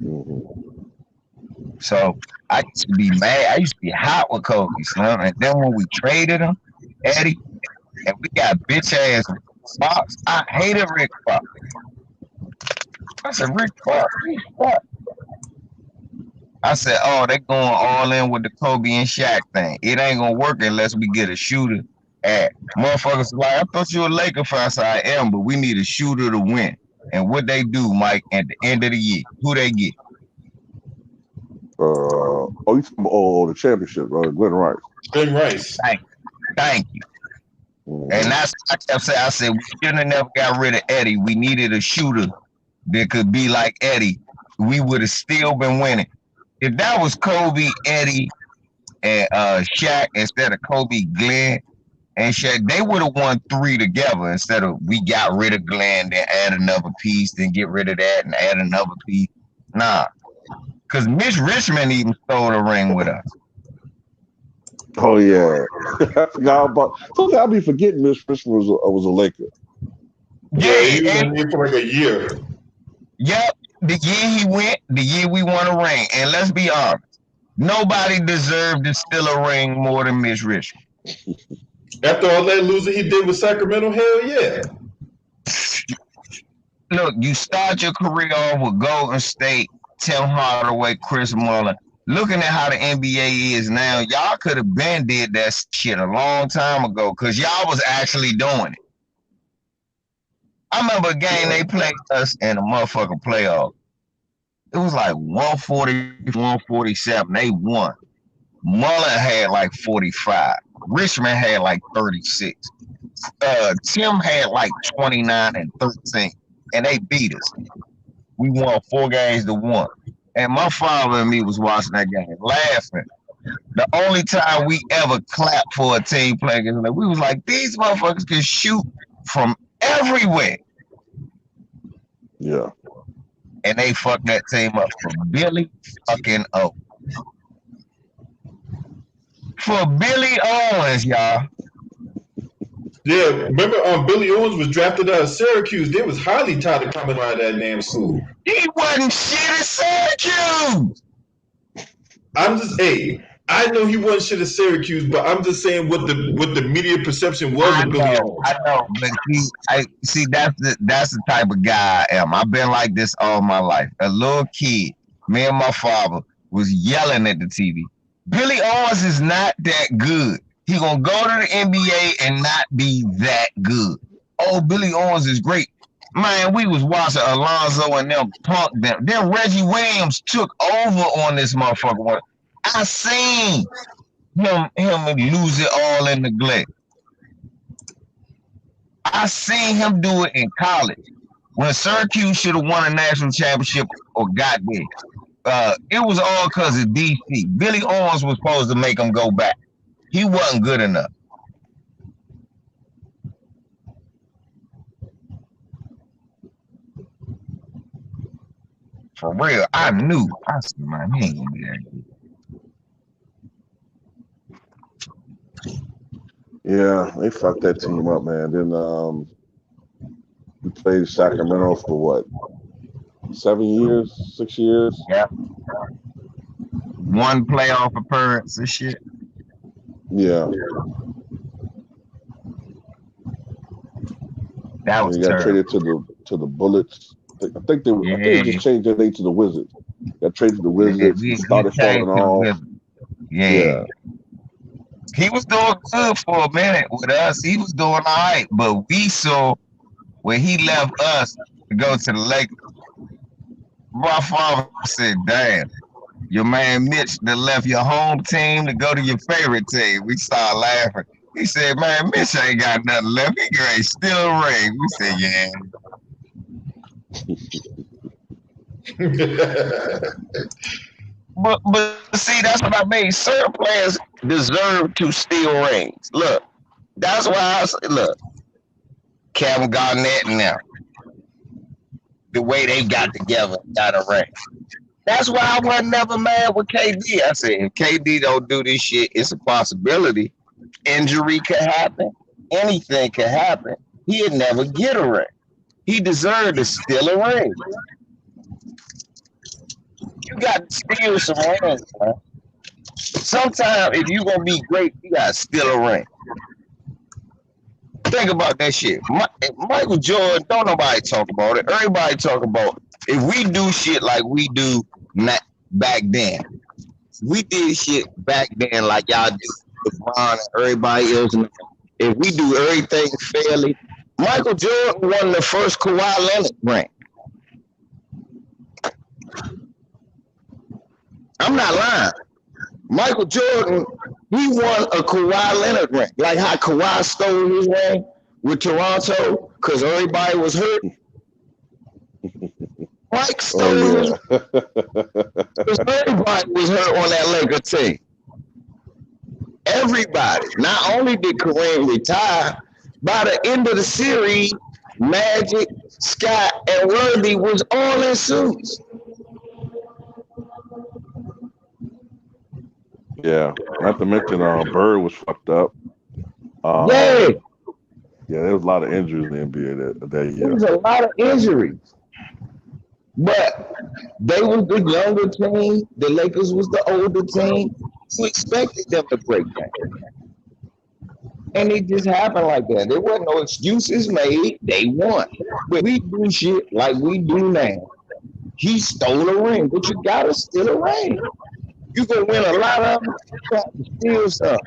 Mm-hmm. So I used to be mad. I used to be hot with Kobe, Slim. And then when we traded him, Eddie, and we got bitch ass Fox, I hated Rick Fox. I said, Rick Fox. I said, oh, they going all in with the Kobe and Shaq thing. It ain't gonna work unless we get a shooter. Motherfuckers like, I thought you were a Laker fan. I said, I am, but we need a shooter to win. And what they do, Mike, at the end of the year, who they get? You talking about the championship, bro? Glenn Rice. Glenn Rice. Thank you. Mm-hmm. And that's what I kept saying. I said, we shouldn't have never got rid of Eddie. We needed a shooter that could be like Eddie. We would have still been winning. If that was Kobe, Eddie, and Shaq instead of Kobe, Glenn, and Shaq, they would have won 3 together instead of we got rid of Glenn, then add another piece, then get rid of that and add another piece. Nah. Because Mitch Richmond even stole the ring with us. Oh, yeah. I forgot about. Sometimes I'll be forgetting Mitch Richmond was a Laker. Yeah, he was in here for like a year. Yep. The year he went, the year we won a ring. And let's be honest, nobody deserved to steal a ring more than Mitch Richmond. After all that losing he did with Sacramento, hell yeah. Look, you start your career off with Golden State, Tim Hardaway, Chris Mullin. Looking at how the NBA is now, y'all could have been did that shit a long time ago because y'all was actually doing it. I remember a game they played us in a motherfucking playoff. It was like 140, 147. They won. Mullin had like 45. Richmond had like 36. Tim had like 29 and 13. And they beat us. We won 4 games to 1. And my father and me was watching that game, laughing. The only time we ever clapped for a team playing, we was like, these motherfuckers can shoot from everywhere. Yeah. And they fucked that team up for Billy fucking O. For Billy Owens, y'all. Yeah, remember Billy Owens was drafted out of Syracuse. They was highly tired of coming out of that damn school. He wasn't shit at Syracuse. I'm just I know he wasn't shit at Syracuse, but I'm just saying what the media perception was of Billy Owens. I know, but see that's the type of guy I am. I've been like this all my life. A little kid, me and my father was yelling at the TV. Billy Owens is not that good. He gonna go to the NBA and not be that good. Oh, Billy Owens is great. Man, we was watching Alonzo and them punk them. Then Reggie Williams took over on this motherfucker. I seen him lose it all in neglect. I seen him do it in college. When Syracuse should have won a national championship or got there. It was all because of DC. Billy Owens was supposed to make him go back. He wasn't good enough. For real, I knew. I said, man, he ain't gonna be that good. Yeah, they fucked that team up, man. Then we played Sacramento for what? 7 years, 6 years? Yeah. One playoff appearance and shit. Yeah. That was got terrible. traded to the Bullets. I think they just changed their name to the Wizards. Got traded to the Wizards. Started falling off. Yeah. He was doing good for a minute with us. He was doing all right, but we saw when he left us to go to the Lakers. My father said, "Damn, your man Mitch that left your home team to go to your favorite team." We started laughing. He said, "Man, Mitch ain't got nothing left. He ain't still a ring." We said, "Yeah." But see, that's what I mean. Certain players deserve to steal rings. Look, that's why I say, look, Kevin Garnett now, the way they got together, got a ring. That's why I wasn't never mad with KD. I said, if KD don't do this shit, it's a possibility. Injury could happen. Anything could happen. He'd never get a ring. He deserved to steal a ring. You got to steal some rings, man. Sometimes, if you're going to be great, you got to steal a ring. Think about that shit. Michael Jordan, don't nobody talk about it. Everybody talk about it. If we do shit like we do back then, we did shit back then like y'all do LeBron and everybody else. If we do everything fairly, Michael Jordan won the first Kawhi Leonard ring. I'm not lying. Michael Jordan, he won a Kawhi Leonard ring. Like how Kawhi stole his ring with Toronto because everybody was hurt. Mike stole his because everybody was hurt on that Laker team. Everybody. Not only did Kareem retire, by the end of the series, Magic, Scott, and Worthy was all in suits. Yeah, not to mention Bird was fucked up. Yeah, there was a lot of injuries in the NBA that year. There was a lot of injuries. But they was the younger team. The Lakers was the older team. We expected them to break that. And it just happened like that. There wasn't no excuses made. They won. But we do shit like we do now. He stole a ring, but you gotta steal a ring. You gonna win a lot of them, you got to steal some.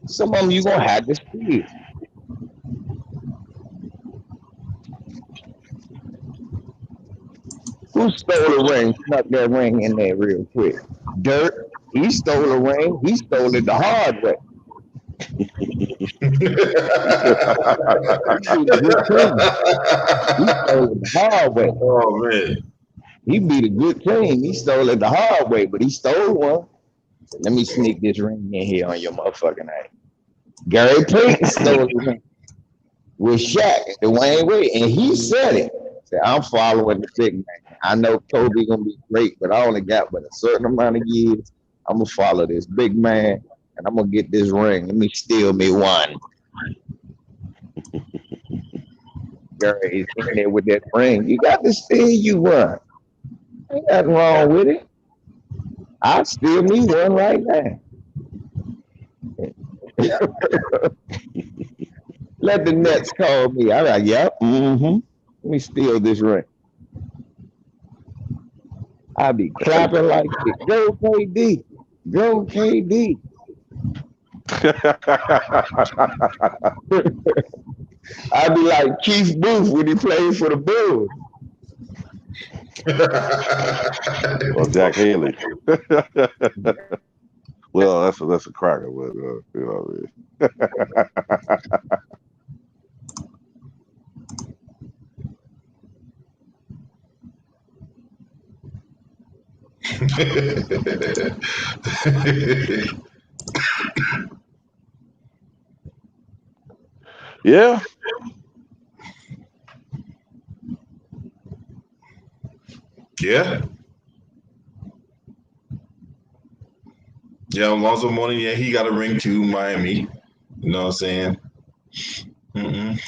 Some of them you gonna have to steal. Who stole a ring? Snuck that ring in there real quick. Dirt. He stole a ring. He stole it the hard way. He stole it the hard way. Oh man. He beat a good team. He stole it the hard way, but he stole one. Let me sneak this ring in here on your motherfucking ass. Gary Payton stole the ring with Shaq and Dwayne Wade, and he said it. Said, I'm following the big man. I know Kobe gonna be great, but I only got but a certain amount of years. I'm gonna follow this big man, and I'm gonna get this ring. Let me steal me one. Gary is in there with that ring. You got to steal you one. Ain't nothing wrong with it. I'll steal me one right now. Let the Nets call me. I'm like, yep, Let me steal this ring. I'll be clapping like this. Go KD. Go KD. I'd be like Keith Booth when he played for the Bulls. Or Jack Haley. Well, that's a cracker, but you know what I mean. Yeah. Yeah. Yeah, Alonzo Mourning, yeah, he got a ring too, Miami. You know what I'm saying? Mm-mm.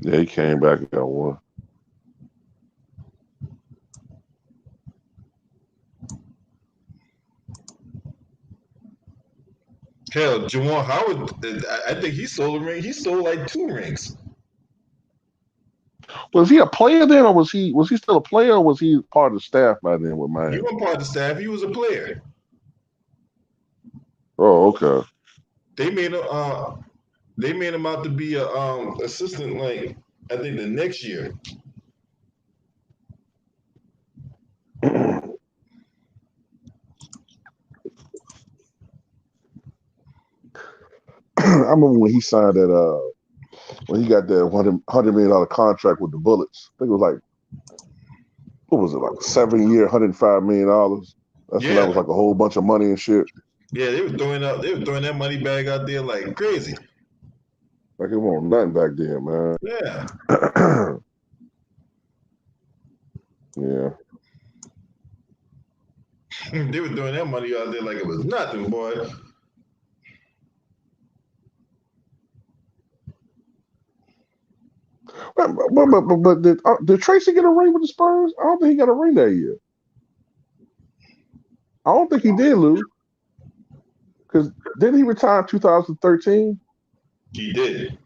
Yeah, he came back and got one. Hell, Jawan Howard, I think he stole a ring. He stole like 2 rings. Was he a player then, or was he still a player, or was he part of the staff by then with He Miami? wasn't part of the staff. He was a player. Oh, okay. They made him out to be a assistant, like I think the next year. I remember when he signed that when he got that $100 million contract with the Bullets. I think it was like, what was it, like 7-year, $105 million? That's when that was like a whole bunch of money and shit. Yeah, they were throwing that money bag out there like crazy. Like it wasn't nothing back then, man. Yeah. Yeah. They were throwing that money out there like it was nothing, boy. But did Tracy get a ring with the Spurs? I don't think he got a ring that year. I don't think he did, Lou. Because didn't he retire in 2013? He did.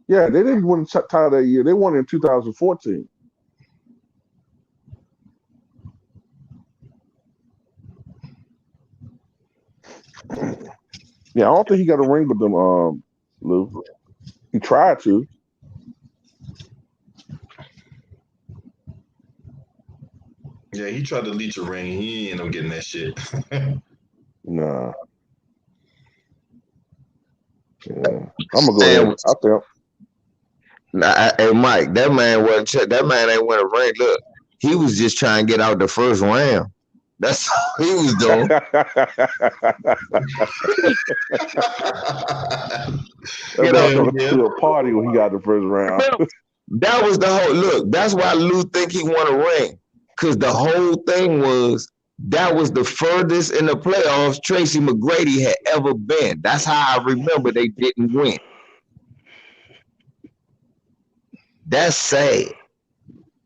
Yeah, they didn't win the title that year. They won in 2014. Yeah, I don't think he got a ring with them, Lou. He tried to. Yeah, he tried to leech a ring. He ended up getting that shit. Nah. Yeah. I'm gonna go ahead. I think. Nah, hey Mike, that man ain't win a ring. Look, he was just trying to get out the first round. That's all he was doing. Get out to a party when he got the first round. That was the whole look. That's why Lou think he won a ring. Because the whole thing was that was the furthest in the playoffs Tracy McGrady had ever been. That's how I remember they didn't win. That's sad.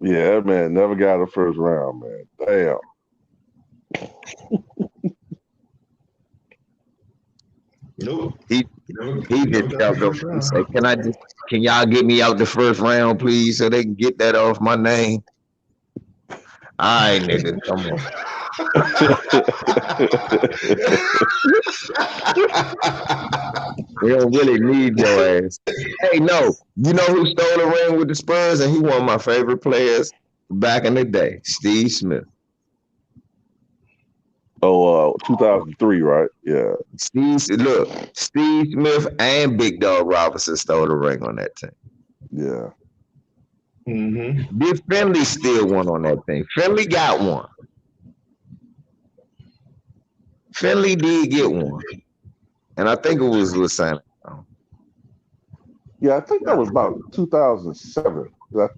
Yeah, that man never got the first round, man. Damn. Nope. He just jumped up and said, can y'all get me out the first round, please, so they can get that off my name? All right, nigga, come on. We don't really need your ass. Hey, no, you know who stole the ring with the Spurs? And he one of my favorite players back in the day, Steve Smith. Oh, 2003, right? Yeah. Steve Smith and Big Dog Robinson stole the ring on that team. Yeah. Mm-hmm. Did Finley steal one on that thing? Finley got one. Finley did get one. And I think it was Lasana. Yeah, I think that was about 2007.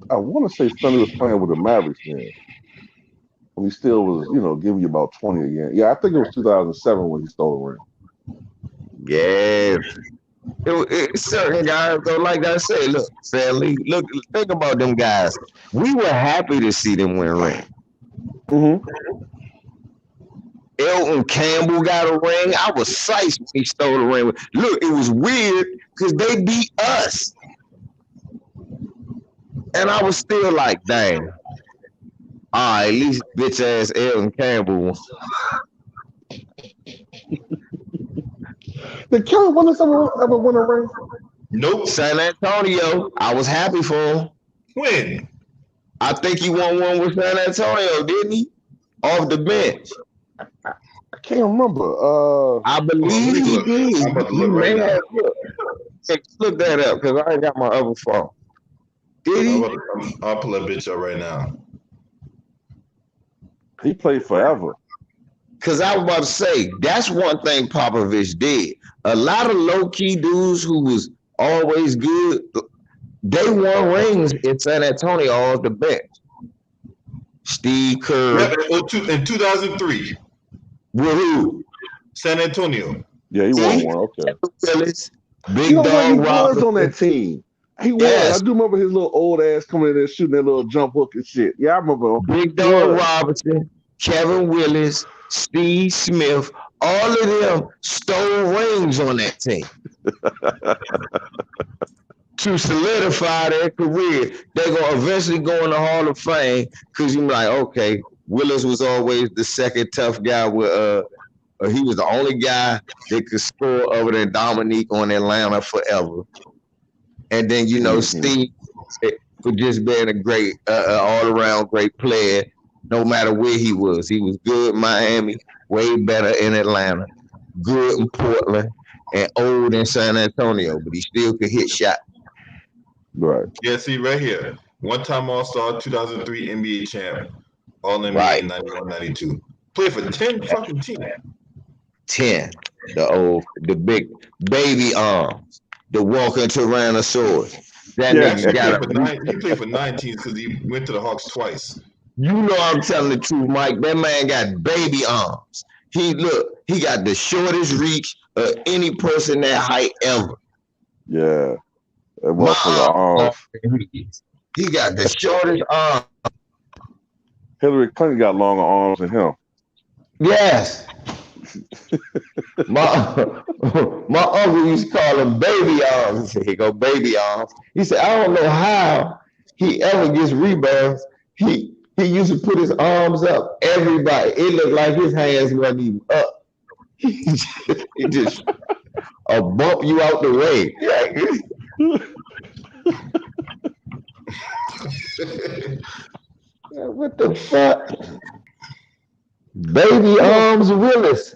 I want to say Sonny was playing with the Mavericks then. When he still was, giving you about 20 a game. Yeah, I think it was 2007 when he stole the ring. Yes. It's certain guys, though, like I say, look, Finley, look, think about them guys. We were happy to see them win ring. Mm-hmm. Elton Campbell got a ring. I was psyched when he stole the ring. Look, it was weird because they beat us. And I was still like, dang. At least bitch ass Elton Campbell. Did Kelly Willis ever win a ring? Nope. San Antonio. I was happy for him. When? I think he won one with San Antonio, didn't he? Off the bench. I can't remember. I believe he did. I'm about to look right now. Look that up because I ain't got my other phone. Did he? I'll pull that bitch up right now. He played forever. Because I was about to say, that's one thing Popovich did. A lot of low-key dudes who was always good, they won rings in San Antonio off the bench. Steve Kerr. In 2003. With who? San Antonio. Yeah, he won one. Okay. Willis, Big Dog he was Robinson. on that team. He was. Yes. I do remember his little old ass coming in there shooting that little jump hook and shit. Yeah, I remember him. Big Dog Robinson, Kevin Willis, Steve Smith, all of them stole rings on that team. To solidify their career. They're going to eventually go in the Hall of Fame because you're like, okay, Willis was always the second tough guy with he was the only guy that could score other than Dominique on Atlanta forever. And then, Steve, for just being a great, all-around great player, no matter where he was. He was good in Miami, way better in Atlanta, good in Portland, and old in San Antonio, but he still could hit shots. Right. Yeah, see, right here. One-time All-Star, 2003 NBA champ, All-NBA Right. 91-92. Played for 10 fucking teams. 10. The big baby arms, the walking Tyrannosaurus. That nigga got he played for 9 teams because he went to the Hawks twice. You know I'm telling the truth, Mike. That man got baby arms. He got the shortest reach of any person that height ever. Yeah. That motherfucker arms. He got the shortest arms. Hillary Clinton got longer arms than him. Yes. my uncle used to call him baby arms. He said, "Here go baby arms." He said, "I don't know how he ever gets rebounds. He used to put his arms up. Everybody, it looked like his hands wasn't even up. He just bump you out the way." What the fuck? Baby arms Willis.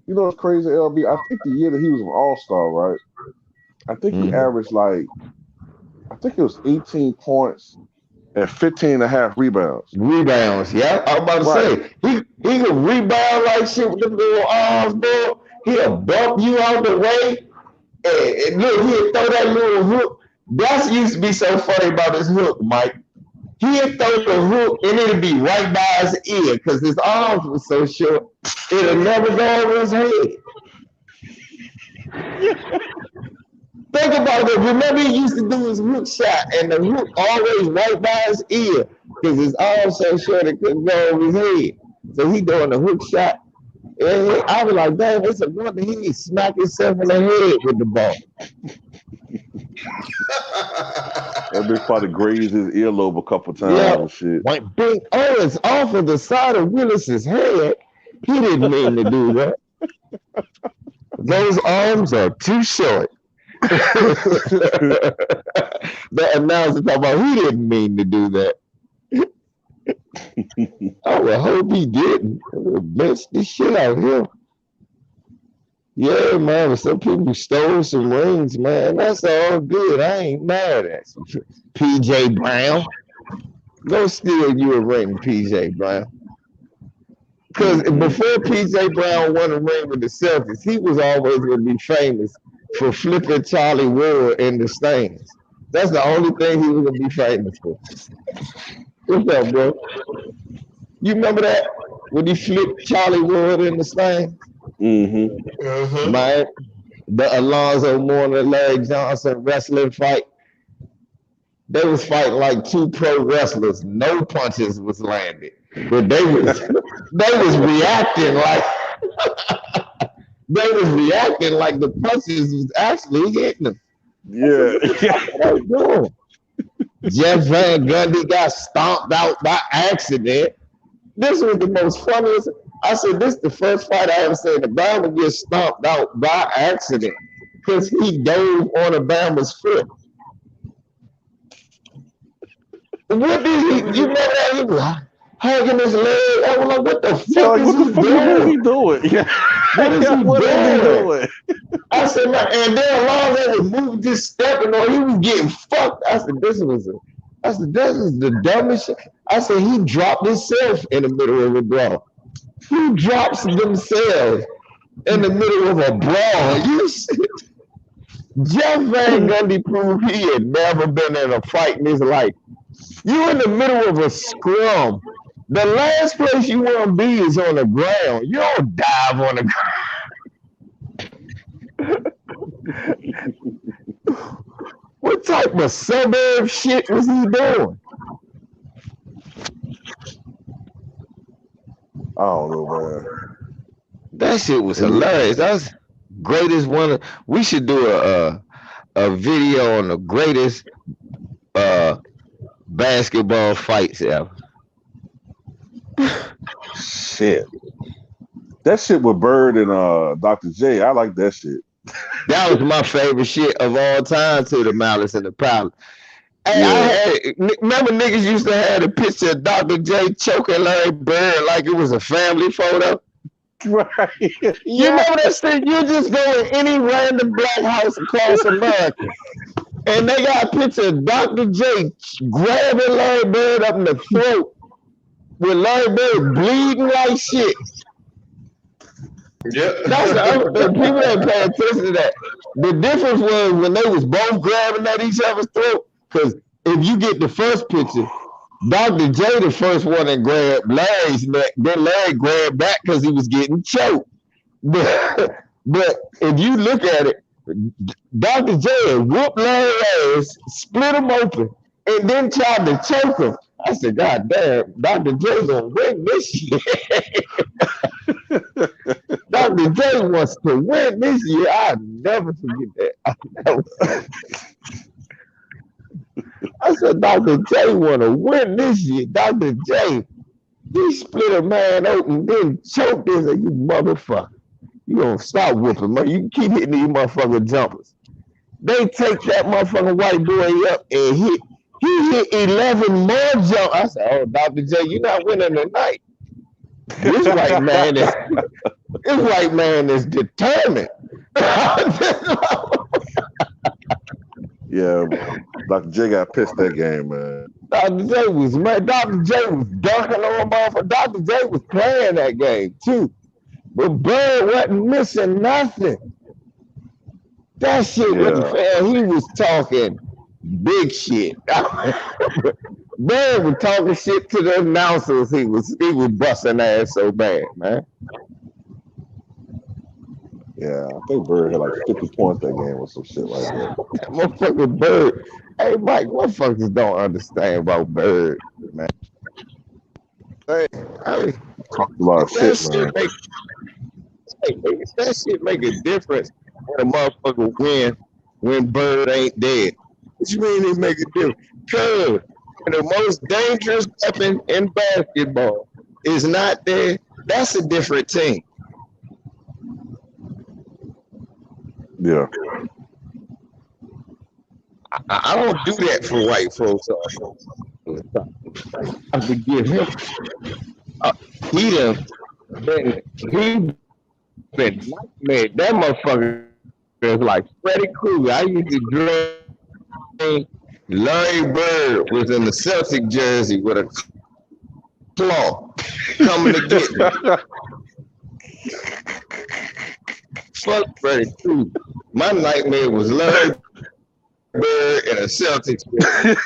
You know what's crazy, LB? I think the year that he was an All-Star, right? I think he averaged I think it was 18 points and 15 and a half rebounds. Rebounds, yeah. I was about to say, he could rebound like shit with the little arms, bro. He'll bump you out the way. And look, he'll throw that little hook. That used to be so funny about his hook, Mike. He'd throw the hook and it'd be right by his ear because his arms were so short, it'll never go over his head. Think about it. Remember he used to do his hook shot and the hook always right by his ear because his arms so short it couldn't go over his head. So he doing the hook shot. And I was like, damn, it's a wonder he smack himself in the head with the ball. That bitch probably grazed his earlobe a couple times and shit. Went big. Oh, it's off of the side of Willis's head. He didn't mean to do that. Those arms are too short. The announcer talking about he didn't mean to do that. I would hope he didn't. I would have benched the shit out of him. Yeah, man, some people stole some rings, man. That's all good. I ain't mad at you. PJ Brown. Go steal you a ring, PJ Brown. Because before PJ Brown won a ring with the Celtics, he was always going to be famous for flipping Charlie Ward in the stands. That's the only thing he was going to be famous for. What's up, bro? You remember that? When he flipped Charlie Ward in the stands? Mm-hmm. Man, the Alonzo Mourning, Larry Johnson wrestling fight. They was fighting like two pro wrestlers. No punches was landed. But they was reacting like the punches was actually hitting them. Yeah. Jeff Van Gundy got stomped out by accident. This was the most funniest. I said, this is the first fight I ever seen. The Bama get stomped out by accident because he dove on a Bama's foot. What did he? You know that he was hugging his leg. I was like, what the fuck is he doing? What is he doing? I said, man, and then Alonzo was moving, just stepping on. He was getting fucked. I said, this is the dumbest shit. I said, he dropped himself in the middle of a brawl. Who drops themselves in the middle of a brawl? You see? Jeff Van Gundy proved he had never been in a fight in his life. You in the middle of a scrum. The last place you want to be is on the ground. You don't dive on the ground. What type of suburb shit was he doing? I don't know, man. That shit was hilarious. That's greatest one. We should do a video on the greatest basketball fights ever. Shit. That shit with Bird and Dr. J, I like that shit. That was my favorite shit of all time, to the Malice and the Palace. Hey, remember niggas used to have a picture of Dr. J choking Larry Bird like it was a family photo? Right. You remember that shit? You just go in any random black house across America, and they got a picture of Dr. J grabbing Larry Bird up in the throat with Larry Bird bleeding like shit. Yeah. That's the other thing. People ain't pay attention to that. The difference was when they was both grabbing at each other's throat, because if you get the first picture, Dr. J the first one that grabbed Larry's neck, then Larry grabbed back because he was getting choked. But if you look at it, Dr. J whooped Larry's ass, split him open, and then tried to choke him. I said, God damn, Dr. J gonna win this shit. Dr. J wants to win this year. I'll never forget that. I said, Dr. J want to win this year. Dr. J, he split a man open, then choked this, and you motherfucker. You gonna stop whooping, man. You keep hitting these motherfucking jumpers. They take that motherfucking white boy up and he hit 11 more jumps. I said, oh, Dr. J, you're not winning tonight. This white man is determined. Yeah, Dr. J got pissed that game, man. Dr. J was dunking on motherfucker. Dr. J was playing that game too. But Bird wasn't missing nothing. That shit wasn't fair. He was talking big shit. Bird was talking shit to the announcers. He was busting ass so bad, man. Yeah, I think Bird had like 50 points that game or some shit like that. That motherfucking Bird. Hey, Mike, motherfuckers don't understand about Bird, man. Hey, Talked a lot of shit, man. That shit make a difference when a motherfucker win when Bird ain't dead. What you mean it make a difference? Cause the most dangerous weapon in basketball is not there. That's a different team. Yeah. I don't do that for white folks. I forgive him. He been nightmare. That motherfucker is like Freddie Krueger. I used to drink Larry Bird was in the Celtic jersey with a claw coming to get me. Fuck Freddie too. My nightmare was Larry Bird in a Celtics jersey.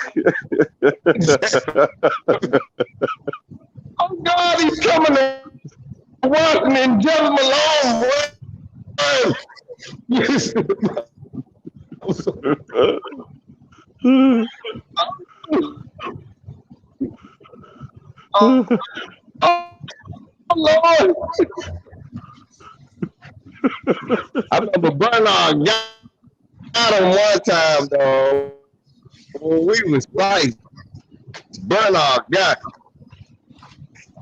Oh God, he's coming to Washington, Jeff Malone. Oh Lord. I remember Bernard got him one time, though. When we was fighting, Bernard got him.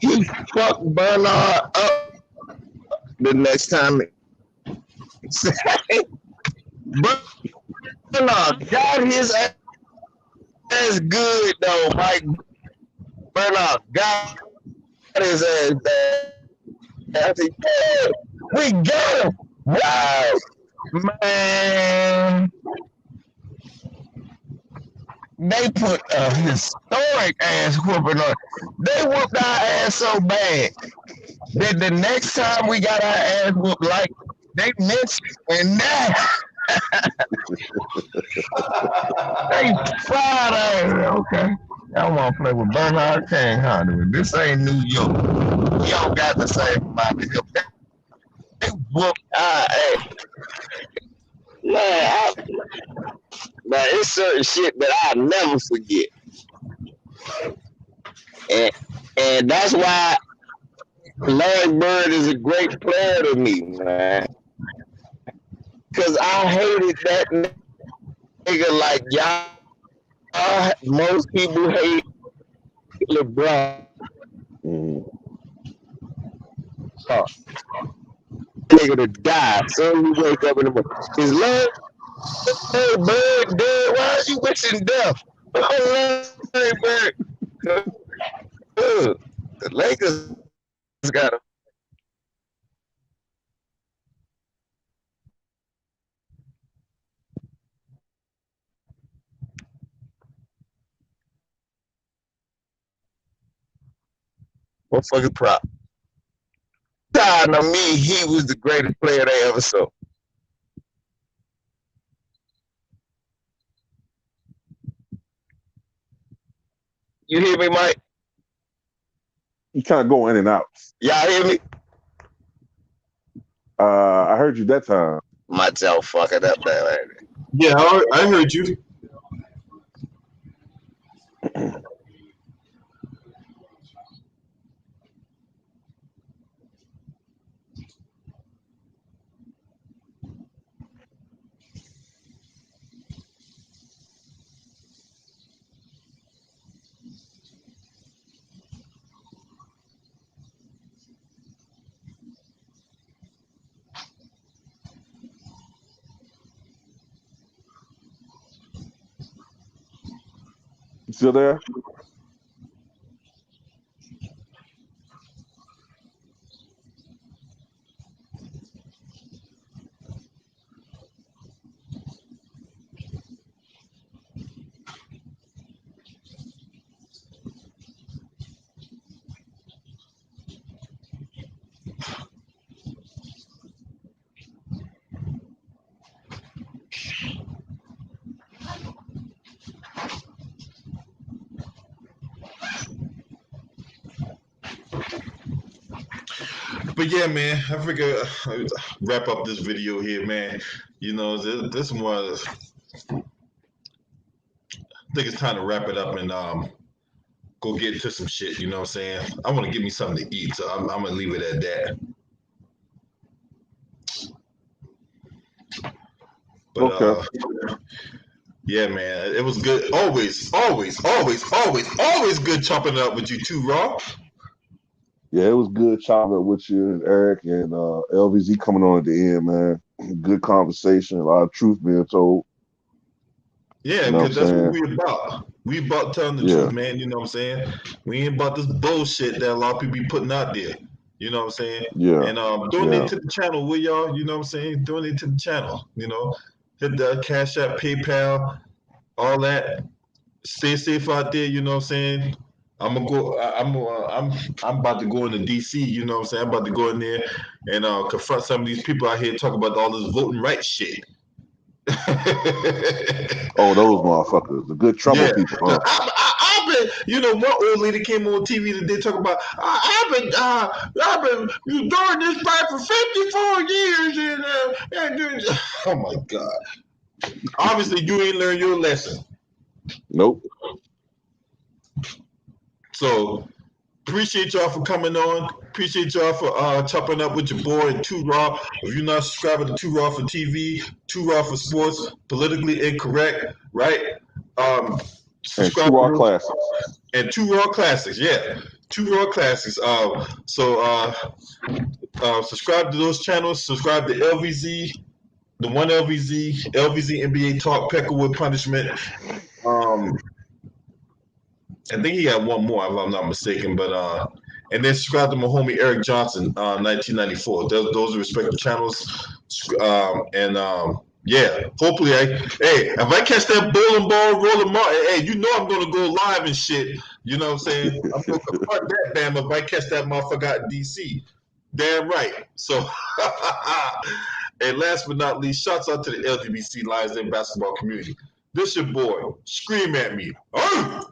He fucked Bernard up the next time. Bernard got his ass good, though, Mike. Bernard got his ass bad. I said, yeah, we got him. Wow, man. They put a historic ass whooping on. They whooped our ass so bad that the next time we got our ass whooped, like they mentioned, and now they fired us. Okay, I want to play with Bernard King, huh? This ain't New York. Y'all got the same about it. They whooped our ass. Man, it's certain shit that I'll never forget. And that's why Larry Bird is a great player to me, man. Because I hated that nigga like y'all. Most people hate LeBron. Nigga to die. So you wake up in the morning. Is Larry Bird dead? Why are you wishing death? Oh, Larry Bird. The Lakers got him. What fucking prop? Tired of me, he was the greatest player they ever saw. You hear me, Mike? You kind of go in and out. Y'all hear me? I heard you that time. Myself fucking up there. Yeah, I heard you. You still there? But yeah, man, I figure wrap up this video here, man. You know, this one, I think it's time to wrap it up and go get into some shit. You know what I'm saying? I want to give me something to eat, so I'm gonna leave it at that. But Okay. yeah, man, it was good. Always good chopping it up with you too, Raw. Yeah, it was good chopping up with you and Eric and LVZ coming on at the end, man. Good conversation, a lot of truth being told. Yeah, You know because what I'm that's what saying? we about. We about telling the Yeah. truth, man. You know what I'm saying? We ain't about this bullshit that a lot of people be putting out there. You know what I'm saying? Yeah. And donate to the channel, will y'all? You know what I'm saying? Donate to the channel. You know, hit the Cash App, PayPal, all that. stay safe out there. You know what I'm saying? I'm gonna go. I'm about to go into DC. You know what I'm saying? I'm about to go in there and confront some of these people out here talking about all this voting rights shit. Oh, those motherfuckers, the good trouble Yeah, people, huh? I've been, you know, one old lady came on TV today talking about I've been during this fight for 54 years and oh my God. Obviously, you ain't learned your lesson. Nope. So appreciate y'all for coming on. Appreciate y'all for chopping up with your boy and Too Raw. If you're not subscribing to Too Raw for TV, Too Raw for Sports, politically incorrect, right? And Subscribe two to R those. classics. And Two Raw Classics, yeah. Two Raw Classics. Subscribe to those channels. Subscribe to LVZ, the one LVZ, LVZ NBA Talk, Peckerwood Punishment. I think he had one more, if I'm not mistaken. But and then subscribe to my homie Eric Johnson, 1994. Those are respective channels. Yeah, hopefully if I catch that bowling ball rolling, hey, you know I'm gonna go live and shit. You know what I'm saying? I'm gonna confront that damn if I catch that motherfucker out in DC. Damn right. So, and last but not least, shouts out to the LGBTC Lions Den basketball community. This your boy. Scream at me. Oh!